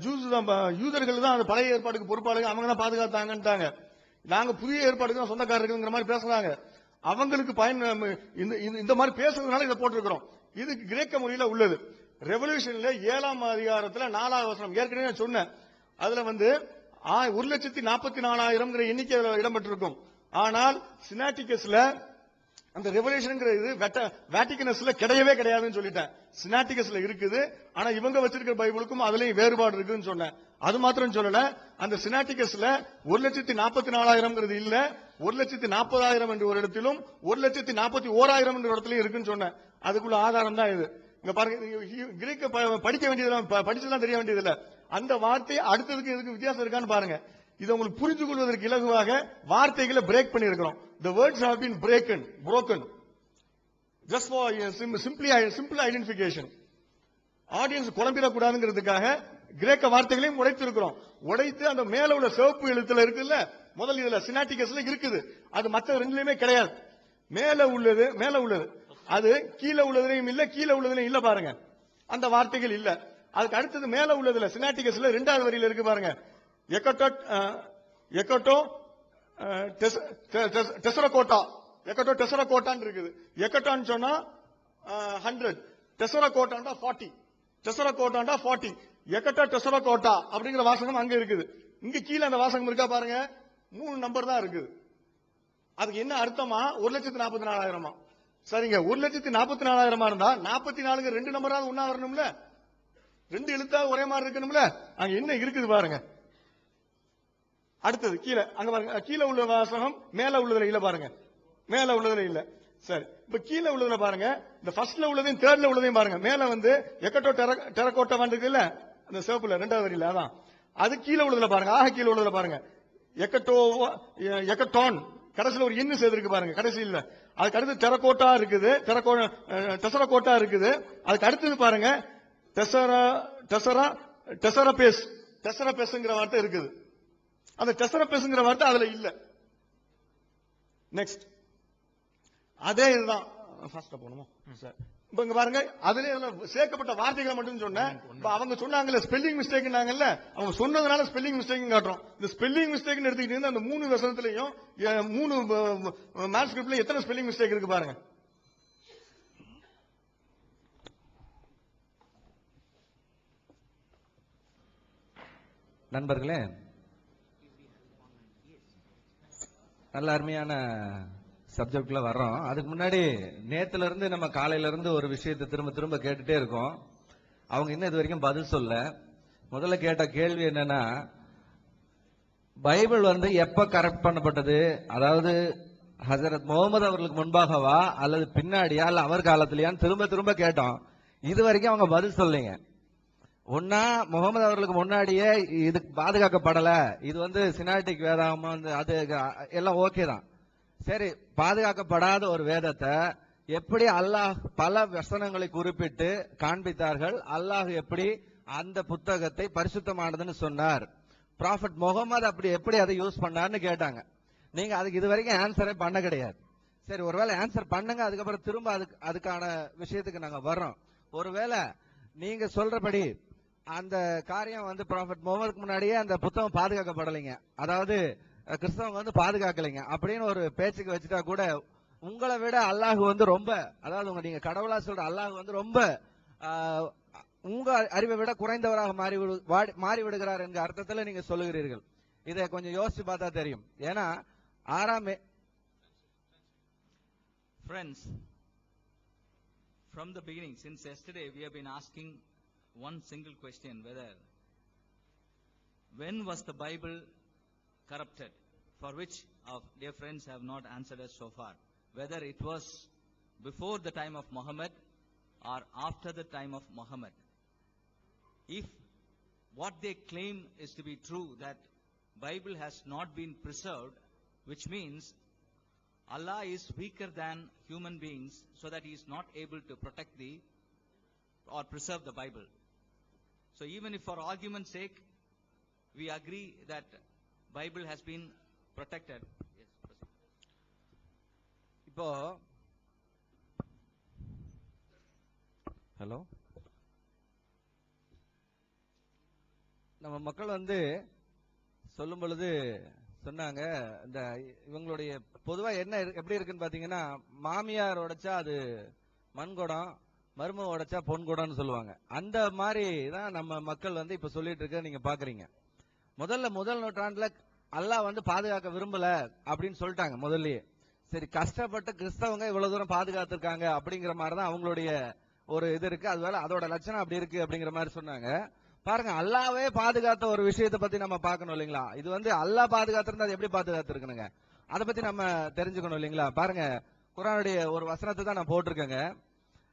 juice தான், யூதர்கள் தான் அந்த பழைய ஏற்பாடுக்கு பொறுப்பாளர்கள், அவங்க தான் பாதுகாத்தாங்கன்ட்டாங்க. நாங்க புதிய ஏற்பாடுக்கு தான் சொந்தக்காரர்கள் மாதிரி பேசுறாங்க. அவங்களுக்கு இந்த மாதிரி பேசுறதுனால இதை போட்டிருக்கிறோம். இது கிரேக்க மொழியில உள்ளது. ரெவல்யூஷன்ல 7ஆம் அதிகாரத்துல 4வது வசனம் ஏற்கனவே சொன்னேன். அதுல 1,44,000 எண்ணிக்கை இடம்பெற்றிருக்கும். ஆனால் சினாட்டிகஸ்ல அந்த ரெவல்யூஷன் வேட்டிகனஸ்ல கிடையவே கிடையாதுன்னு சொல்லிட்டேன். சினாட்டிகஸ்ல இருக்குது. ஆனா இவங்க வச்சிருக்கிற பைபிளுக்கும் அதுலயும் வேறுபாடு இருக்குன்னு சொன்னேன். அது மாத்திரம் சொல்லல, அந்த சினாட்டிகஸ்ல 1,44,000 இல்ல, 1,40,000 என்ற ஒரு இடத்திலும் 1,41,000 என்ற இடத்திலும் இருக்குன்னு சொன்னேன். அதுக்குள்ள ஆதாரம் தான் இது. இங்க பாருங்க, கிரீக்க படிக்க வேண்டியதெல்லாம் படிச்செல்லாம் தெரிய வேண்டியதில்லை. அந்த வார்த்தை அடுத்ததுக்கு இதுக்கு வித்தியாசம் இருக்கான்னு பாருங்க. இதை உங்களுக்கு புரிந்து கொள்வதற்கு இலகுவாக வார்த்தைகளை பிரேக் பண்ணியிருக்கிறோம். The words have been broken. Just for simple identification. Audience குழம்பிடக்கூடாதுங்கிறதுக்காக கிரேக்க வார்த்தைகளையும் உடைத்திருக்கிறோம். உடைத்து அந்த மேல உள்ள சிவப்பு எழுத்துல இருக்குல்ல, முதல் இதுல சினாட்டிகஸ்ல இருக்குது, அது மற்ற ரெண்டுலயுமே கிடையாது. மேல உள்ளது அது கீழே உள்ளதுலையும் இல்ல, கீழே உள்ளதுலையும் இல்ல பாருங்க, அந்த வார்த்தைகள் இல்ல. அதுக்கு அடுத்தது மேல உள்ளதுல சினாட்டிகஸ்ல 2வது வரியில இருக்கு பாருங்க, எக்கட்டோ டெசரகோட்டான்னு இருக்குது. எக்கட்டான்னு சொன்னா 100, டெசரகோட்டாண்டா 40, டெசரகோட்டாண்டா 40, எக்கட்டா டெசரகோட்டா அப்படிங்கிற வாசகம் அங்க இருக்குது. இங்க கீழே அந்த வாசகம் இருக்கா பாருங்க, 3 நம்பர் தான் இருக்குது. அதுக்கு என்ன அர்த்தமா? 1,44,000. சரிங்க, 1,44,000 இருந்தா 44 2 நம்பராவது ஒன்னா வரணும்ல, 2 எழுத்தா ஒரே மாதிரி இருக்கணும்ல. அங்க என்ன இருக்குது பாருங்க. அடுத்தது கீழே அங்க பாருங்க, கீழே உள்ள வாசகம் மேல உள்ளதுல இல்ல பாருங்க, மேல உள்ளதுல இல்ல. சரி, இப்ப கீழே உள்ளதுல பாருங்க, இந்த ஃபர்ஸ்ட்ல உள்ளதையும் 3ர்ட்ல உள்ளதையும் பாருங்க. மேல எக்கட்டோ டெரகோட்டா வந்திருக்கு இல்ல, அந்த சிவப்புல 2வது வரியில, அதான் அது கீழே உள்ளதுல பாருங்க. கீழே உள்ளதுல பாருங்க, எக்கட்டோன் கடைசியில் ஒரு எண்ணு சேர்த்திருக்கு பாருங்க, கடைசி இல்ல. அதுக்கு அடுத்து டெரகோட்டா இருக்குது, டெசரகோட்டா இருக்குது. அதுக்கு அடுத்தது பாருங்க டெசரபேஸ்ங்கிற வார்த்தை இருக்குது. அந்த டெசரபேஸ்ங்கிற வார்த்தை அதுல இல்ல. நெக்ஸ்ட், அதே இதுதான் ஃபாஸ்டா போணுமா? சார், இப்ப இங்க பாருங்க, அதுல சேர்க்கப்பட்ட வார்த்தைகளை மட்டும் சொன்னேன். அவங்க சொன்னாங்கல்ல ஸ்பெல்லிங் மிஸ்டேக்னாங்கல்ல, அவங்க சொன்னதுனால ஸ்பெல்லிங் மிஸ்டேக் காட்டுறோம். இந்த ஸ்பெல்லிங் மிஸ்டேக் எடுத்துக்கிட்டு அந்த 3 வசனத்திலையும் 3 மேனுஸ்கிரிப்ட்ல எத்தனை ஸ்பெல்லிங் மிஸ்டேக் இருக்கு பாருங்க. நண்பர்களே, நல்ல அருமையான சப்ஜெக்ட்ல வர்றோம். அதுக்கு முன்னாடி நேத்துல இருந்து நம்ம காலையில இருந்து ஒரு விஷயத்தை திரும்ப திரும்ப கேட்டுட்டே இருக்கோம். அவங்க இன்னும் இது வரைக்கும் பதில் சொல்ல. முதல்ல கேட்ட கேள்வி என்னன்னா, பைபிள் எப்ப கரெக்ட் பண்ணப்பட்டது, அதாவது ஹஜரத் முகமது அவர்களுக்கு முன்பாகவா அல்லது பின்னாடியா அல்ல அவர் காலத்திலயான்னு திரும்ப திரும்ப கேட்டோம். இது வரைக்கும் அவங்க பதில் சொல்லீங்க. ஒன்னா முகமது அவர்களுக்கு முன்னாடியே இது பாதுகாக்கப்படல, இது சினாட்டிக் வேதாகமம் அது எல்லாம் ஓகே தான். சரி, பாதுகாக்கப்படாத ஒரு வேதத்தை எப்படி அல்லாஹ் பல வசனங்களை குறிப்பிட்டு காண்பித்தார்கள், அல்லாஹ் எப்படி அந்த புத்தகத்தை பரிசுத்தமானதுன்னு சொன்னார், ப்ராஃபட் முகமது அப்படி எப்படி அதை யூஸ் பண்ணார்னு கேட்டாங்க. நீங்க அதுக்கு இது வரைக்கும் ஆன்சரே பண்ண கிடையாது. சரி, ஒருவேளை ஆன்சர் பண்ணுங்க, அதுக்கப்புறம் திரும்ப அதுக்கான விஷயத்துக்கு நாங்க வர்றோம். ஒருவேளை நீங்க சொல்றபடி அந்த காரியம் ப்ராஃபட் முகமதுக்கு முன்னாடியே அந்த புத்தகம் பாதுகாக்கப்படலைங்க, அதாவது கிறிஸ்தவங்க பாதுகாக்கலைங்க அப்படின்னு ஒரு பேச்சுக்கு வச்சுட்டா கூட, உங்களை விட அல்லாஹ் ரொம்ப, அதாவது நீங்க கடவுளா சொல்ற அல்லாஹ் ரொம்ப உங்க அறிவை விட குறைந்தவராக மாறி விடுகிறார் என்கிற அர்த்தத்தில் நீங்க சொல்லுகிறீர்கள். இதை கொஞ்சம் யோசிச்சு பார்த்தா தெரியும். ஏன்னா Friends, from the beginning, since yesterday, we have been asking one single question, when was the Bible corrupted, for which our dear friends have not answered us so far. Whether it was before the time of Muhammad or after the time of Muhammad. If what they claim is to be true, that Bible has not been preserved, which means Allah is weaker than human beings, so that He is not able to protect or preserve the Bible. So even if for argument's sake, we agree that Bible has been protected. Yes, proceed. இப்போ ஹலோ, நம்ம மக்கள் சொல்லும் பொழுது சொன்னாங்க, இந்த இவங்களுடைய பொதுவா என்ன எப்படி இருக்குன்னு பாத்தீங்கன்னா, மாமியார் உடைச்சா அது மண்குடம், மரும உடைச்சா பொன்குடம்னு சொல்லுவாங்க. அந்த மாதிரி தான் நம்ம மக்கள் இப்ப சொல்லிட்டு இருக்க நீங்க பாக்குறீங்க. முதல் நூற்றாண்டுல அல்லாஹ் பாதுகாக்க விரும்பல அப்படின்னு சொல்லிட்டாங்க முதல்லயே. சரி, கஷ்டப்பட்டு கிறிஸ்தவங்க இவ்வளவு தூரம் பாதுகாத்திருக்காங்க அப்படிங்கிற மாதிரி தான் அவங்களுடைய ஒரு இது இருக்கு. அதுவேளை அதோட லட்சணம் அப்படி இருக்கு அப்படிங்கிற மாதிரி சொன்னாங்க. பாருங்க, அல்லாவே பாதுகாத்த ஒரு விஷயத்தை பத்தி நம்ம பார்க்கணும் இல்லைங்களா? இது அல்லாஹ் பாதுகாத்திருந்தா அது எப்படி பாதுகாத்திருக்கணுங்க, அதை பத்தி நம்ம தெரிஞ்சுக்கணும் இல்லைங்களா? பாருங்க, குர்ஆனுடைய ஒரு வசனத்தை தான் நான் போட்டிருக்கேங்க.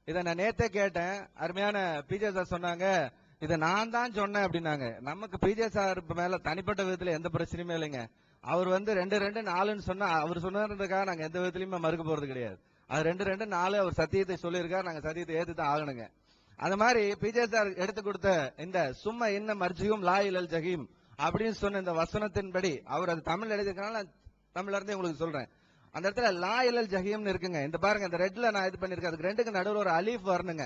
இதை நான் நேத்தே கேட்டேன். அருமையான பிஜே சார் சொன்னாங்க, இதை நான் தான் சொன்னேன் அப்படின்னாங்க. நமக்கு பிஜே சார் மேல தனிப்பட்ட விதத்துல எந்த பிரச்சனையுமே இல்லைங்க. அவர் 2-2-4 சொன்னா அவர் சொன்னதுக்காக நாங்க எந்த விதத்திலயுமே மறுக்க போறது கிடையாது. அது 2-2-4 அவர் சத்தியத்தை சொல்லியிருக்காரு, நாங்க சத்தியத்தை ஏத்துதான் ஆகணுங்க. அது மாதிரி பிஜே சார் எடுத்து கொடுத்த இந்த சும்மா என்ன மர்ஜியும் லா இலல் ஜஹீம் அப்படின்னு சொன்ன இந்த வசனத்தின்படி அவர் அது தமிழ் எழுதிருக்கனால நான் தமிழ்ல இருந்தே உங்களுக்கு சொல்றேன். அந்த இடத்துல லா இலல் ஜஹீம்னு இருக்குங்க. இந்த பாருங்க, இந்த ரெட்ல நான் இது பண்ணிருக்கேன். அதுக்கு ரெண்டுக்கு நடுவில் ஒரு அலீஃப் வரணுங்க.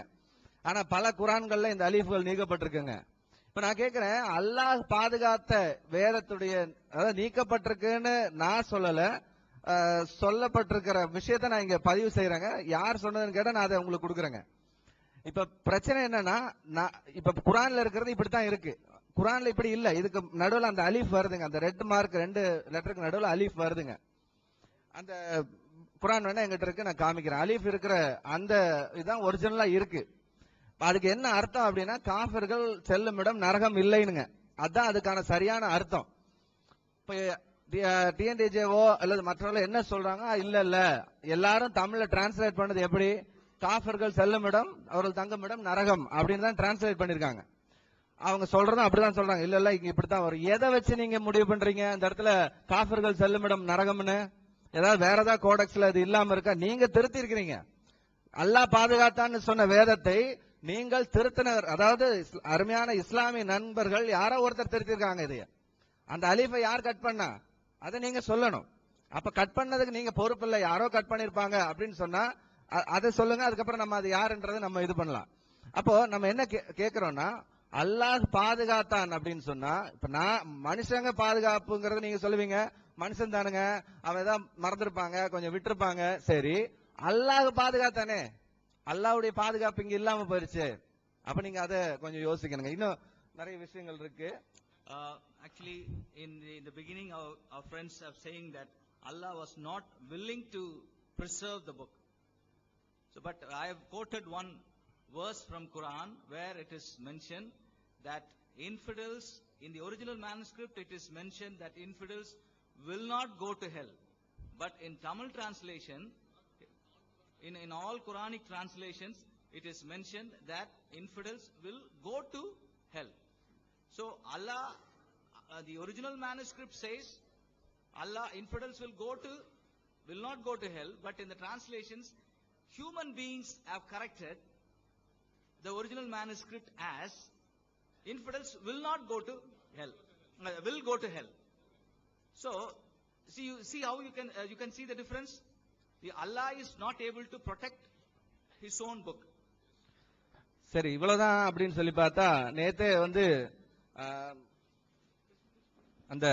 ஆனா பல குரான்கள்ல இந்த அலீஃப்கள் நீக்கப்பட்டிருக்குங்க. இப்ப நான் கேட்கிறேன், அல்லாஹ் பாதுகாத்த வேதத்துடைய அதாவது நீக்கப்பட்டிருக்குன்னு நான் சொல்லல, சொல்லப்பட்டிருக்கிற விஷயத்த நான் இங்க பதிவு செய்யறேங்க. யார் சொன்னதுன்னு கேட்டா நான் அதை உங்களுக்கு கொடுக்குறேங்க. இப்ப பிரச்சனை என்னன்னா, இப்ப குரான்ல இருக்கிறது இப்படித்தான் இருக்கு, குரான்ல இப்படி இல்ல. இதுக்கு நடுவில் அந்த அலீஃப் வருதுங்க. அந்த ரெட் மார்க் 2 லெட்டருக்கு நடுவில் அலீஃப் வருதுங்க. அந்த குரான் வேணா எங்கிட்ட இருக்கு, நான் காமிக்கிறேன். அலீஃப் இருக்கிற அந்த இதுதான் ஒரிஜினலா இருக்கு. அதுக்கு என்ன அர்த்தம் அப்படின்னா, காஃபிர்கள் செல்லும் இடம் நரகம் இல்லைனுங்க. அதுதான் அதுக்கான சரியான அர்த்தம். இப்ப டிஎன்டிஜேவோ அல்லது மற்றவர்கள் என்ன சொல்றாங்க, இல்ல எல்லாரும் தமிழ்ல டிரான்ஸ்லேட் பண்ணது எப்படி, காஃபிர்கள் செல்லும் இடம் அவர்கள் தங்கும் இடம் நரகம் அப்படின்னு தான் டிரான்ஸ்லேட் பண்ணிருக்காங்க. அவங்க சொல்றதும் அப்படிதான் சொல்றாங்க. இல்ல இங்க இப்படித்தான் வரும். எதை வச்சு நீங்க முடிவு பண்றீங்க இந்த இடத்துல காஃபிர்கள் செல்லும் இடம் நரகம்னு? ஏதாவது வேற ஏதாவது கோடெக்ஸ்ல இது இல்லாம இருக்கா? நீங்க திருத்தி இருக்கிறீங்க. அல்லாஹ் பாதுகாத்தான்னு சொன்ன வேதத்தை நீங்கள் திருத்தினர். அதாவது அருமையான இஸ்லாமிய நண்பர்கள் யாரோ ஒருத்தர் திருத்திருக்காங்க. இது அந்த அலீஃபை யார் கட் பண்ணா அதை நீங்க சொல்லணும். அப்ப கட் பண்ணதுக்கு நீங்க பொறுப்பு இல்லை, யாரோ கட் பண்ணிருப்பாங்க அப்படின்னு சொன்னா அதை சொல்லுங்க. அதுக்கப்புறம் நம்ம அது யாருன்றதை நம்ம இது பண்ணலாம். அப்போ நம்ம என்ன கேட்கிறோம்னா, அல்லாஹ் பாதுகாத்தான் அப்படின்னு சொன்னா, இப்ப நான் மனுஷங்க பாதுகாப்புங்கிறத நீங்க சொல்லுவீங்க, மனுஷன் தானுங்க, அவன் ஏதாவது மறந்துருப்பாங்க, கொஞ்சம் விட்டுருப்பாங்க. சரி, அல்லாஹ் பாதுகாத்தானே, அல்லாஹ்வுடைய பாதுகாப்பு இங்க இல்லாம போயிருச்சு. அப்ப நீங்க அதை கொஞ்சம் யோசிக்கணுங்க. இன்னும் நிறைய விஷயங்கள் இருக்கு. Actually, in the beginning, our friends are saying that Allah was not willing to preserve the book. So, but I have quoted one verse from Quran where it is mentioned that infidels, in the original manuscript, it is mentioned that infidels will not go to hell. But in Tamil translation, in all Quranic translations, it is mentioned that infidels will go to hell. So Allah, the original manuscript says, Allah, infidels will not go to hell, but in the translations, human beings have corrected the original manuscript as infidels will not go to hell, will go to hell. So, see how you can see the difference? Allah is not able to protect his own book. சரி, இவ்வளவுதான் அப்படின்னு சொல்லி பார்த்தா, நேத்தே வந்து அந்த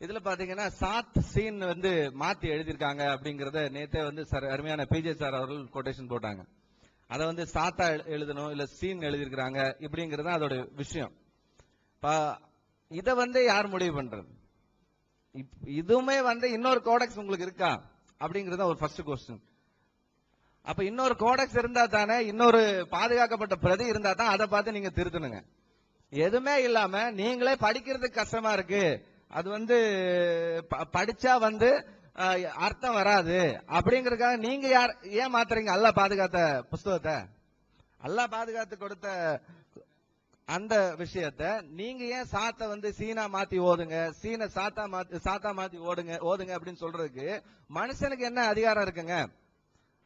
இதுல பாத்தீங்கன்னா சாத் சீன் வந்து மாத்தி எழுதியிருக்காங்க அப்படிங்கறத நேத்தே வந்து அருமையான பிஜே சார் அவர்கள் கோட்டேஷன் போட்டாங்க. அதை வந்து சாத்தா எழுதணும் இல்ல சீன் எழுதியிருக்கிறாங்க இப்படிங்கிறது அதோட விஷயம். இத வந்து யார் முடிவு பண்றது? இதுவுமே வந்து இன்னொரு கோடெக்ஸ் உங்களுக்கு இருக்கா அப்படிங்கறது ஒரு ஃபர்ஸ்ட் क्वेश्चन. அப்ப இன்னொரு கோடெக்ஸ் இருந்தா தானே, இன்னொரு பாதுகாக்கப்பட்ட பிரதி இருந்தா தான் அதை பார்த்து நீங்க திருத்தணுங்க. எதுவுமே இல்லாம நீங்களே படிக்கிறதுக்கு கஷ்டமா இருக்கு, அது வந்து படிச்சா வந்து அர்த்தம் வராது அப்படிங்கறதுக்காக நீங்க ஏன் மாத்துறீங்க? அல்லாஹ் பாதுகாத்த புஸ்தகத்தை, அல்லாஹ் பாதுகாத்து கொடுத்த அந்த விஷயத்தை நீங்க ஏன் சாத்த வந்து சீனா மாத்தி ஓதுங்க, சீன சாத்தா மாத்தி ஓதுங்க அப்படின்னு சொல்றதுக்கு மனுஷனுக்கு என்ன அதிகாரம் இருக்குங்க?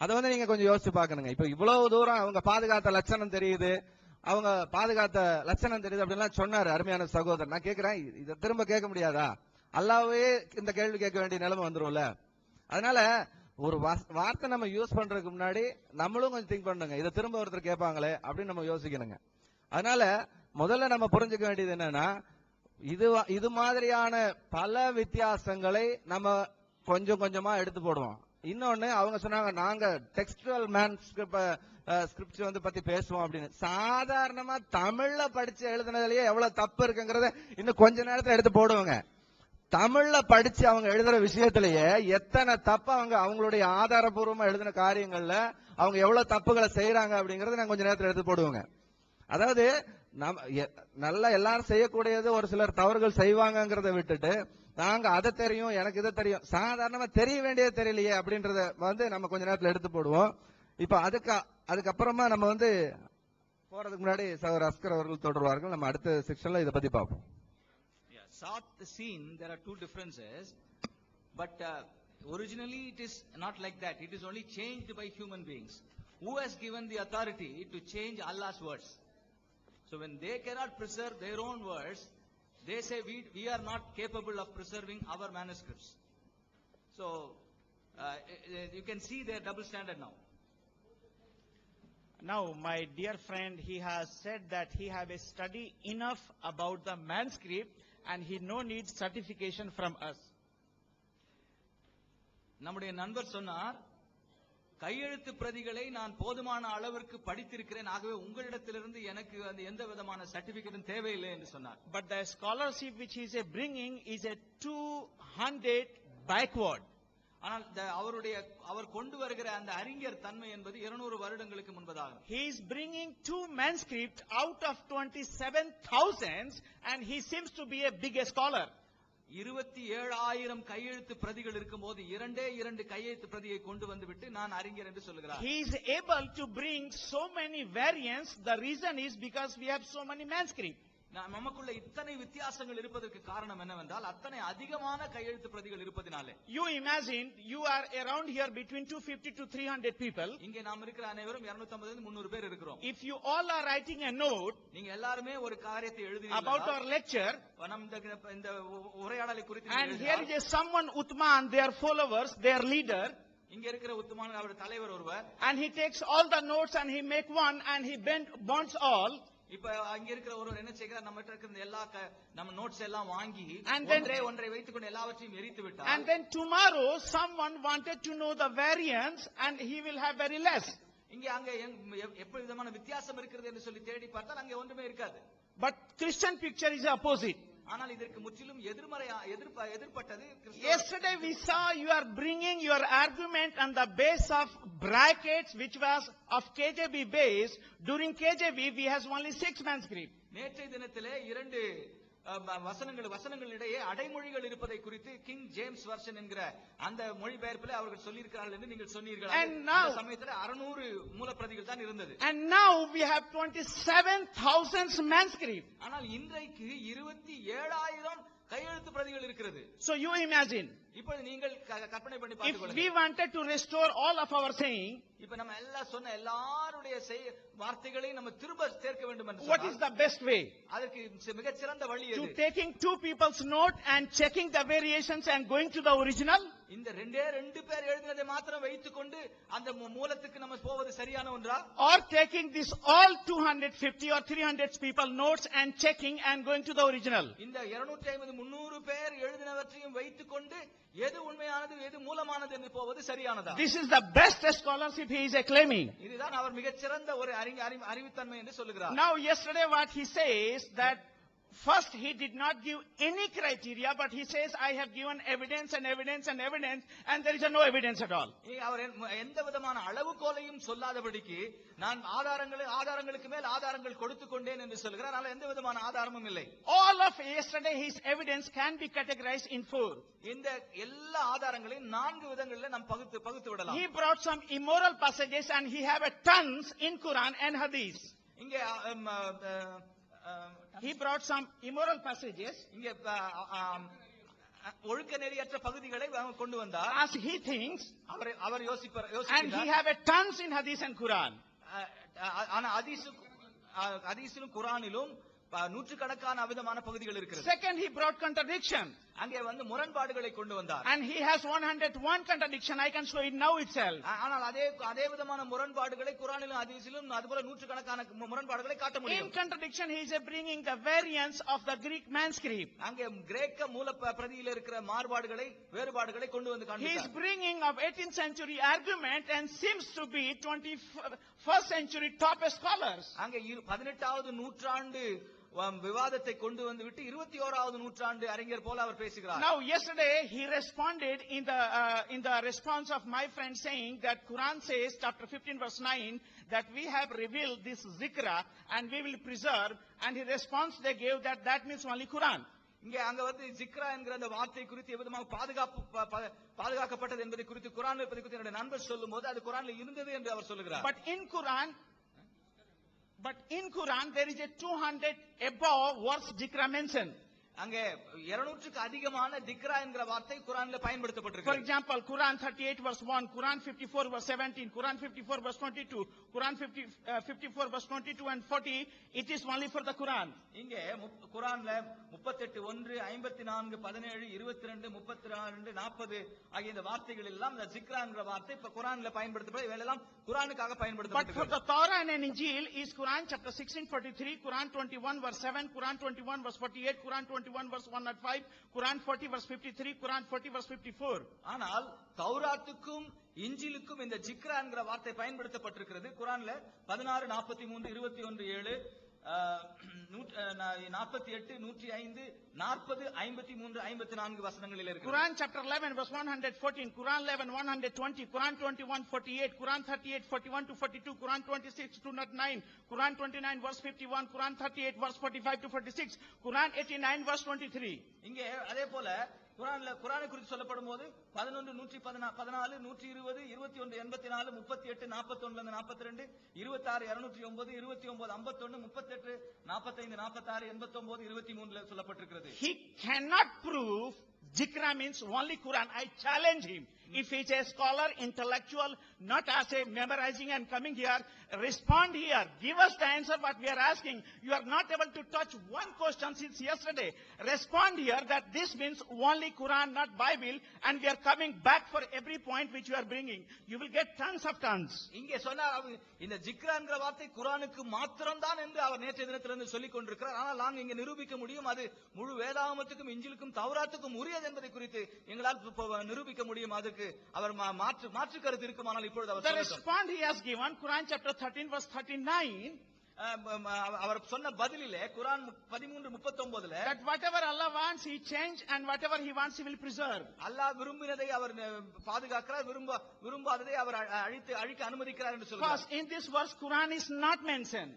அதை வந்து நீங்க கொஞ்சம் யோசிச்சு பாக்கணுங்க. இப்ப இவ்வளவு தூரம் அவங்க பாதுகாத்த லட்சணம் தெரியுது, அவங்க பாதுகாத்த லட்சணம் தெரியுது அப்படின்லாம் சொன்னாரு அருமையான சகோதரர். நான் கேட்கிறேன், இதை திரும்ப கேட்க முடியாதா? அல்லாவே இந்த கேள்வி கேட்க வேண்டிய நிலைமை வந்துரும்ல. அதனால ஒரு வார்த்தை நம்ம யூஸ் பண்றதுக்கு முன்னாடி நம்மளும் கொஞ்சம் திங்க் பண்ணுங்க, இதை திரும்ப ஒருத்தர் கேட்பாங்களே அப்படின்னு நம்ம யோசிக்கணுங்க. அதனால முதல்ல நம்ம புரிஞ்சுக்க வேண்டியது என்னன்னா, இது மாதிரியான பல வித்தியாசங்களை நம்ம கொஞ்சம் கொஞ்சமா எடுத்து போடுவோம். இன்னொன்னு அவங்க சொன்னாங்க, நாங்க டெக்ஸ்டுவல் ஸ்கிரிப்ட் வந்து பத்தி பேசுவோம் அப்படின்னு. சாதாரணமா தமிழ்ல படிச்சு எழுதுனதுலயே எவ்வளவு தப்பு இருக்குங்கிறத இன்னும் கொஞ்ச நேரத்துல எடுத்து போடுவாங்க. தமிழ்ல படிச்சு அவங்க எழுதுற விஷயத்திலேயே எத்தனை தப்பு அவங்களுடைய ஆதாரபூர்வமா எழுதின காரியங்கள்ல அவங்க எவ்வளவு தப்புகளை செய்யறாங்க அப்படிங்கறத நான் கொஞ்ச நேரத்துல எடுத்து போடுவாங்க. அதாவது நல்லா எல்லாரும் செய்யக்கூடியது ஒரு சிலர் தவறுகள் செய்வாங்கிறத விட்டுட்டு நாங்க அதை தெரியும் எனக்கு இதை தெரியும், சாதாரணமா தெரிய வேண்டியது தெரியலையே அப்படின்றத வந்து நம்ம கொஞ்ச நேரத்துல எடுத்து போடுவோம். இப்ப அதுக்கப்புறமா நம்ம வந்து போறதுக்கு முன்னாடி சகோதரர் அஸ்கர் அவர்கள் தொடர்வார்கள். நம்ம அடுத்த செக்ஷன்ல இதை பத்தி பார்ப்போம். South scene, there are two differences, but originally it is not like that. It is only changed by human beings. Who has given the authority to change Allah's words? So when they cannot preserve their own words, they say we are not capable of preserving our manuscripts. So you can see their double standard now. Now, my dear friend, he has said that he have a study enough about the manuscript and he no needs certification from us. நம்முடைய நண்பர் சொன்னார், கையெழுத்து பிரதிகளை நான் போதுமான அளவிற்கு படித்திருக்கிறேன், ஆகவே உங்களிடத்திலிருந்து எனக்கு அந்த எந்த விதமான சர்டிபிகேட்டும் தேவையில்லை என்று சொன்னார். But the scholarship which he is bringing is a 200 backward. ஆனால் அவர் கொண்டு வருகிற அந்த அறிஞர் தன்மை என்பது 200 வருடங்களுக்கு முன்பதாகும். He is bringing 2 manuscripts out of 27,000 and he seems to be a big scholar. 27,000 கையெழுத்து பிரதிகள் இருக்கும்போது 2 கையெழுத்து பிரதியை கொண்டு வந்துவிட்டு நான் அறிஞர் என்று சொல்கிறார். He is able to bring so many variants. The reason is because we have so many manuscripts. நமக்குள்ள இத்தனை வித்தியாசங்கள் இருப்பதற்கு காரணம் என்னவென்றால் அத்தனை அதிகமான கையெழுத்து பிரதிகள் இருப்பதினாலே. You imagine you are around here between 250 to 300 people. இங்கே நாம் இருக்கிற அனைவரும் 250 லிருந்து 300 பேர் இருக்கிறோம். If you all are writing a note, நீங்க எல்லாரும் ஒரு காரியத்தை எழுதுவீங்க about our lecture, இந்த உரையாடலை குறித்து, and here is someone Uthman, their followers, their leader, இங்க இருக்கிற உத்மான் அவருடைய தலைவர் ஒருவர், and he takes all the notes and he make one and he bonds all. இப்ப அங்க இருக்கிற ஒருவர் என்ன செய்கிறார், நம்ம கிட்ட இருக்கிற எல்லா நம்ம நோட்ஸ் எல்லாம் வாங்கி ஒன்றை வைத்துக்கொண்டு எல்லாவற்றையும் எரித்து விட்டார். And then tomorrow someone wanted to know the variance and he will have very less. இங்க அங்க எப்படி விதமான வித்தியாசம் இருக்கிறது என்று சொல்லி தேடி பார்த்தால் அங்க ஒன்றுமே இருக்காது. But Christian picture is opposite. ஆனால் இதற்கு முற்றிலும் எதிர்ப்பட்டது. Yesterday we saw you are bringing your argument on the base of brackets which was of KJV base. During KJV we has only 6 manuscripts. நேற்றைய தினத்திலே 2 வசனங்களிடையே அடைமொழிகள் இருப்பதை குறித்து கிங் ஜேம்ஸ் வெர்ஷன் என்கிற அந்த மொழிபெயர்ப்பில் அவர்கள் சொல்லியிருக்கிறார்கள் என்று நீங்கள் சொன்னீர்கள். And now, அந்த சமயத்தில் 600 மூலப்பிரதிகள் தான் இருந்தது. And now we have 27,000 manuscripts. ஆனால் இன்றைக்கு 27,000 கையெழுத்து பிரதிகள் இருக்கிறது. So you imagine, இப்பொழுது நீங்கள் கற்பனை பண்ணி if பார்த்துக்கொள்ளுங்கள். we wanted to restore all of our saying, இப்ப நம்ம எல்லாம் சொன்ன எல்லாருடைய வார்த்தைகளையும் நம்ம திரும்ப சேர்க்க வேண்டும் என்று what is சொன்னால், the best way? அதற்கு மிகச் சிறந்த வழி To எது? taking two people's note and checking the variations and going to the original? இந்த ரெண்டு பேர் எழுதினதை மாத்திரம் வைத்துக்கொண்டு அந்த மூலத்துக்கு நம்ம போவது சரியான ஒன்றா? Or taking this all 250 or 300 people notes and checking and going to the original? இந்த 250 300 பேர் எழுதினவற்றையும் வைத்துக்கொண்டு எது உண்மையானது எது மூலமானது என்று போவது சரியானதா? This is the best scholarship he is claiming. இதுதான் அவர் மிகச் சிறந்த ஒரு அறிவுத்தன்மை என்று சொல்லுகிறார். Now yesterday what he says that first he did not give any criteria, but he says I have given evidence and evidence and evidence, and there is no evidence at all. அவர் எந்த விதமான அளவுகோலையும் சொல்லாதபடிக்கு நான் ஆதாரங்களுக்கு மேல் ஆதாரங்கள் கொடுத்து கொண்டேன் என்று சொல்கிறார். ஆனால் எந்த விதமான ஆதாரமும் இல்லை. All of yesterday his evidence can be categorized in 4. இந்த எல்லா ஆதாரங்களையும் 4 விதங்களில் நாம் பகுத்து விடலாம். He brought some immoral passages and he have a tons in Quran and Hadith. இங்கே He brought some immoral passages இங்கே ஒழுக்க நெறியற்ற பகுதிகளை கொண்டு வந்தார். as he thinks, our and யோசிக்கிறார். he have a tons in Hadith and Quran. ஆனா ஹதீஸிலும் குரானிலும் நூற்றுக்கணக்கான விதமான பகுதிகள் இருக்கிறது. Second, he brought contradiction. அங்கே முரண்பாடுகளை கொண்டு வந்தார். And he has 101 contradiction. I can show it now itself. ஆனால் அதே விதமான முரண்பாடுகளை குரானிலும் ஹதீஸிலும் அதுபோல நூற்றுக்கணக்கான முரண்பாடுகளை காட்ட In முடியும். contradiction, he is bringing the variants of the Greek manuscript. அங்கே கிரேக்க மூல பிரதியில் இருக்கிற வேறுபாடுகளை கொண்டு வந்து He is காண்பித்தார். bringing of 18th century argument and seems to be 21st century top scholars. அங்கே 18வது நூற்றாண்டு விவாதத்தை கொண்டு வந்து விட்டு 21வது நூற்றாண்டு அறிஞர் போல அவர் பேசுகிறார். Now yesterday he responded in the response of my friend saying that Quran says chapter 15 verse 9 that we have revealed this zikra and we will preserve, and the response they gave that means only Quran. அங்க ஜிக்ரா என்கிற அந்த வார்த்தை குறித்து எவ்விதமாக பாதுகாக்கப்பட்டது என்பதை குறித்து குரான் இருப்பதை குறித்து என்னுடைய நண்பர் சொல்லும்போது அது குரான்ல இருந்தது என்று அவர் சொல்லுகிறார். But in Quran there is a 200 above words zikra mentioned. அங்கே 200க்கு அதிகமான திக்ரா என்கிற வார்த்தை குரான்ல பயன்படுத்தப்பட்டிருக்கு. For example, Quran 38 verse 1, Quran 54 verse 17, Quran 54 verse 22, Quran 54 verse 22 and 40, it is only for the Quran. இங்கே குரான்ல 38 1 54 17 22 32 40 ஆகிய இந்த வார்த்தைகள் எல்லாம் இந்த ஜிக்ரா என்கிற வார்த்தை இப்ப குரான்ல பயன்படுத்தப்படுது. இவையெல்லாம் குரானுக்காக But பயன்படுத்தப்பட்டிருக்கு. for the Torah and Injil is Quran chapter 16:43, Quran 21 verse 7, Quran 21 verse 48, Quran 21 verse 105, Quran 40 verse 53, Quran 40 verse 54. ஆனால் தௌராத்துக்கும் இஞ்சிலுக்கும் இந்த ஜிக்ரா என்கிற வார்த்தை பயன்படுத்தப்பட்டிருக்கிறது. குரான்ல 16 43 21 7 48 105 40 53 54 வசனங்களில் இருக்கு. Quran chapter 11 verse 114, Quran 11 120, Quran 21 48, Quran 38 41 to 42, Quran 26 209, Quran 29 verse 51, Quran 38 verse 45 to 46, Quran 89 verse 23. இங்கே அதே போல குரானை குறித்து சொல்லப்படும் போது 11 114 120 21 84 38 41 42 26 209 29 51 38 45 46 89 23 சொல்லப்பட்டிருக்கிறது. He cannot prove Zikra means only Quran. I challenge him. If he is a scholar, intellectual, not as a memorizing and coming here, respond here. Give us the answer what we are asking. You are not able to touch one question since yesterday. Respond here that this means only Quran, not Bible, and we are coming back for every point which you are bringing. You will get tons of tons. இங்கே சொன்னார் இந்த ஜிக்ரா என்கிற வார்த்தை குரானுக்கு மாத்திரம் தான் என்று அவர் நேற்றைய தினத்திலிருந்து சொல்லிக் கொண்டிருக்கிறார். ஆனால் நாங்கள் இங்கே நிரூபிக்க முடியும் அது முழு வேதாகமத்துக்கும் இஞ்சிலுக்கும் தௌராத்துக்கும் உரியது என்பதை குறித்து எங்களால் நிரூபிக்க முடியும். அதுக்கு அவர் மாற்று கருத்து இருக்குமானால் இப்பொழுது அவர் The response he has given, Quran chapter 13 verse 39, அவர் சொன்ன பதிலிலே குர்ஆன் 13:39 that whatever Allah wants, He change, and whatever He wants, He will preserve. அல்லாஹ் விரும்பினதை அவர் பாதுகாக்கிறார், விரும்பாததை அவர் அழிக்க அனுமதிக்கிறார் என்று சொல்றார். First, in this verse, Quran is not mentioned.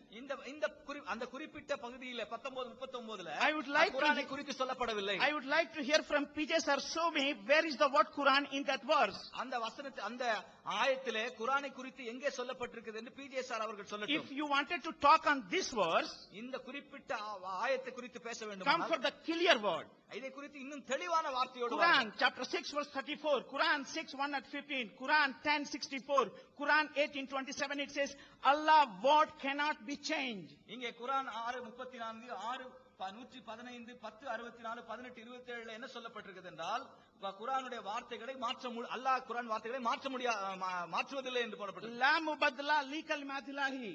அந்த குறிப்பிட்ட பகுதியிலே 19:39 I would like குர்ஆனை குறித்து சொல்லப்படவில்லை. I would like to hear from PJ sir, show me where is the word Quran in that verse. அந்த வசனத்தை அந்த ஆயத்திலே குர்ஆனை குறித்து எங்கே சொல்லப்பட்டிருக்கிறது என்று பிஜே சார் அவர்கள் சொல்லட்டும். If you wanted to talk on this verse, இந்த குறிப்பிட்ட ஆயத்தை குறித்து பேச வேண்டும், come for the clear word. இதை குறித்து இன்னும் தெளிவான வார்த்தையோடு Quran chapter 6 verse 34, Quran 6:1-15, Quran 10:64, Quran 18:27, it says Allah word cannot be changed. இங்கே குர்ஆன் 6:34, 115, 10:64, 18:27 என்ன சொல்லப்பட்டிருக்கிறது என்றால் குர்ஆனுடைய வார்த்தைகளை அல்லாஹ் குர்ஆன் வார்த்தைகளை மாற்றுவதில்லை என்று போடப்பட்டிருக்கிறது. La mubaddala li kalimatillahi.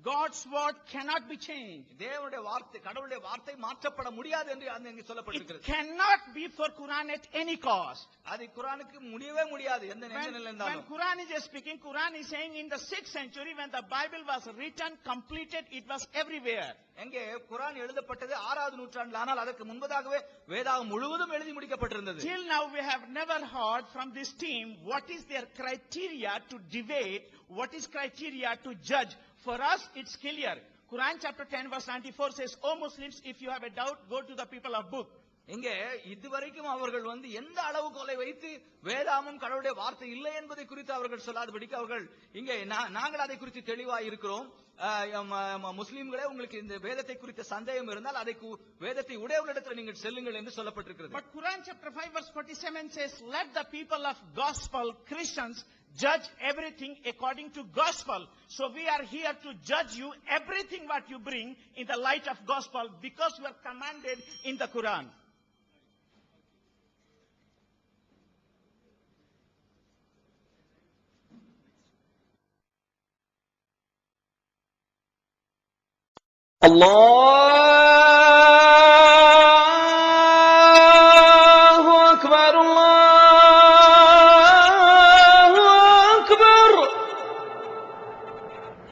God's word cannot be changed. தேவனுடைய வார்த்தை, கடவுளுடைய வார்த்தை மாற்றப்பட முடியாது என்று அங்கே சொல்லப்பட்டிருக்கிறது. It cannot be for Quran at any cost. அது குர்ஆனுக்கு முடியவே முடியாது எந்த நிலையில இருந்தாலும். When Quran is speaking, Quran is saying in the 6th century when the Bible was written, completed, it was everywhere. எங்கே குர்ஆன் எழுதப்பட்டது 6வது நூற்றாண்டில், ஆனால் அதற்கு முன்பதாகவே வேதாகம் முழுவதும் எழுதி முடிக்கப்பட்டிருந்தது. Till now we have never heard from this team what is their criteria to debate, what is criteria to judge. For us it's clear. Quran chapter 10 verse 94 says, "O Muslims, if you have a doubt, go to the people of book." இங்கே இதுவரைக்கும் அவர்கள் எந்த அளவுகோலை வைத்து வேதாமும் கடவுளுடைய வார்த்தை இல்லை என்பதை குறித்து அவர்கள் சொல்லாதபடிக்கு அவர்கள் இங்கே நாங்கள் அதை குறித்து தெளிவாக இருக்கிறோம். முஸ்லிம்களே, உங்களுக்கு இந்த வேதத்தை குறித்த சந்தேகம் இருந்தால் அதை வேதத்தை உடையவர்களிடத்தில் நீங்கள் செல்லுங்கள் என்று சொல்லப்பட்டிருக்கிறது. But Quran chapter 5 verse 47 says, "Let the people of gospel, Christians, judge everything according to gospel." So we are here to judge you everything what you bring in the light of gospel, because you are commanded in the Quran. Allah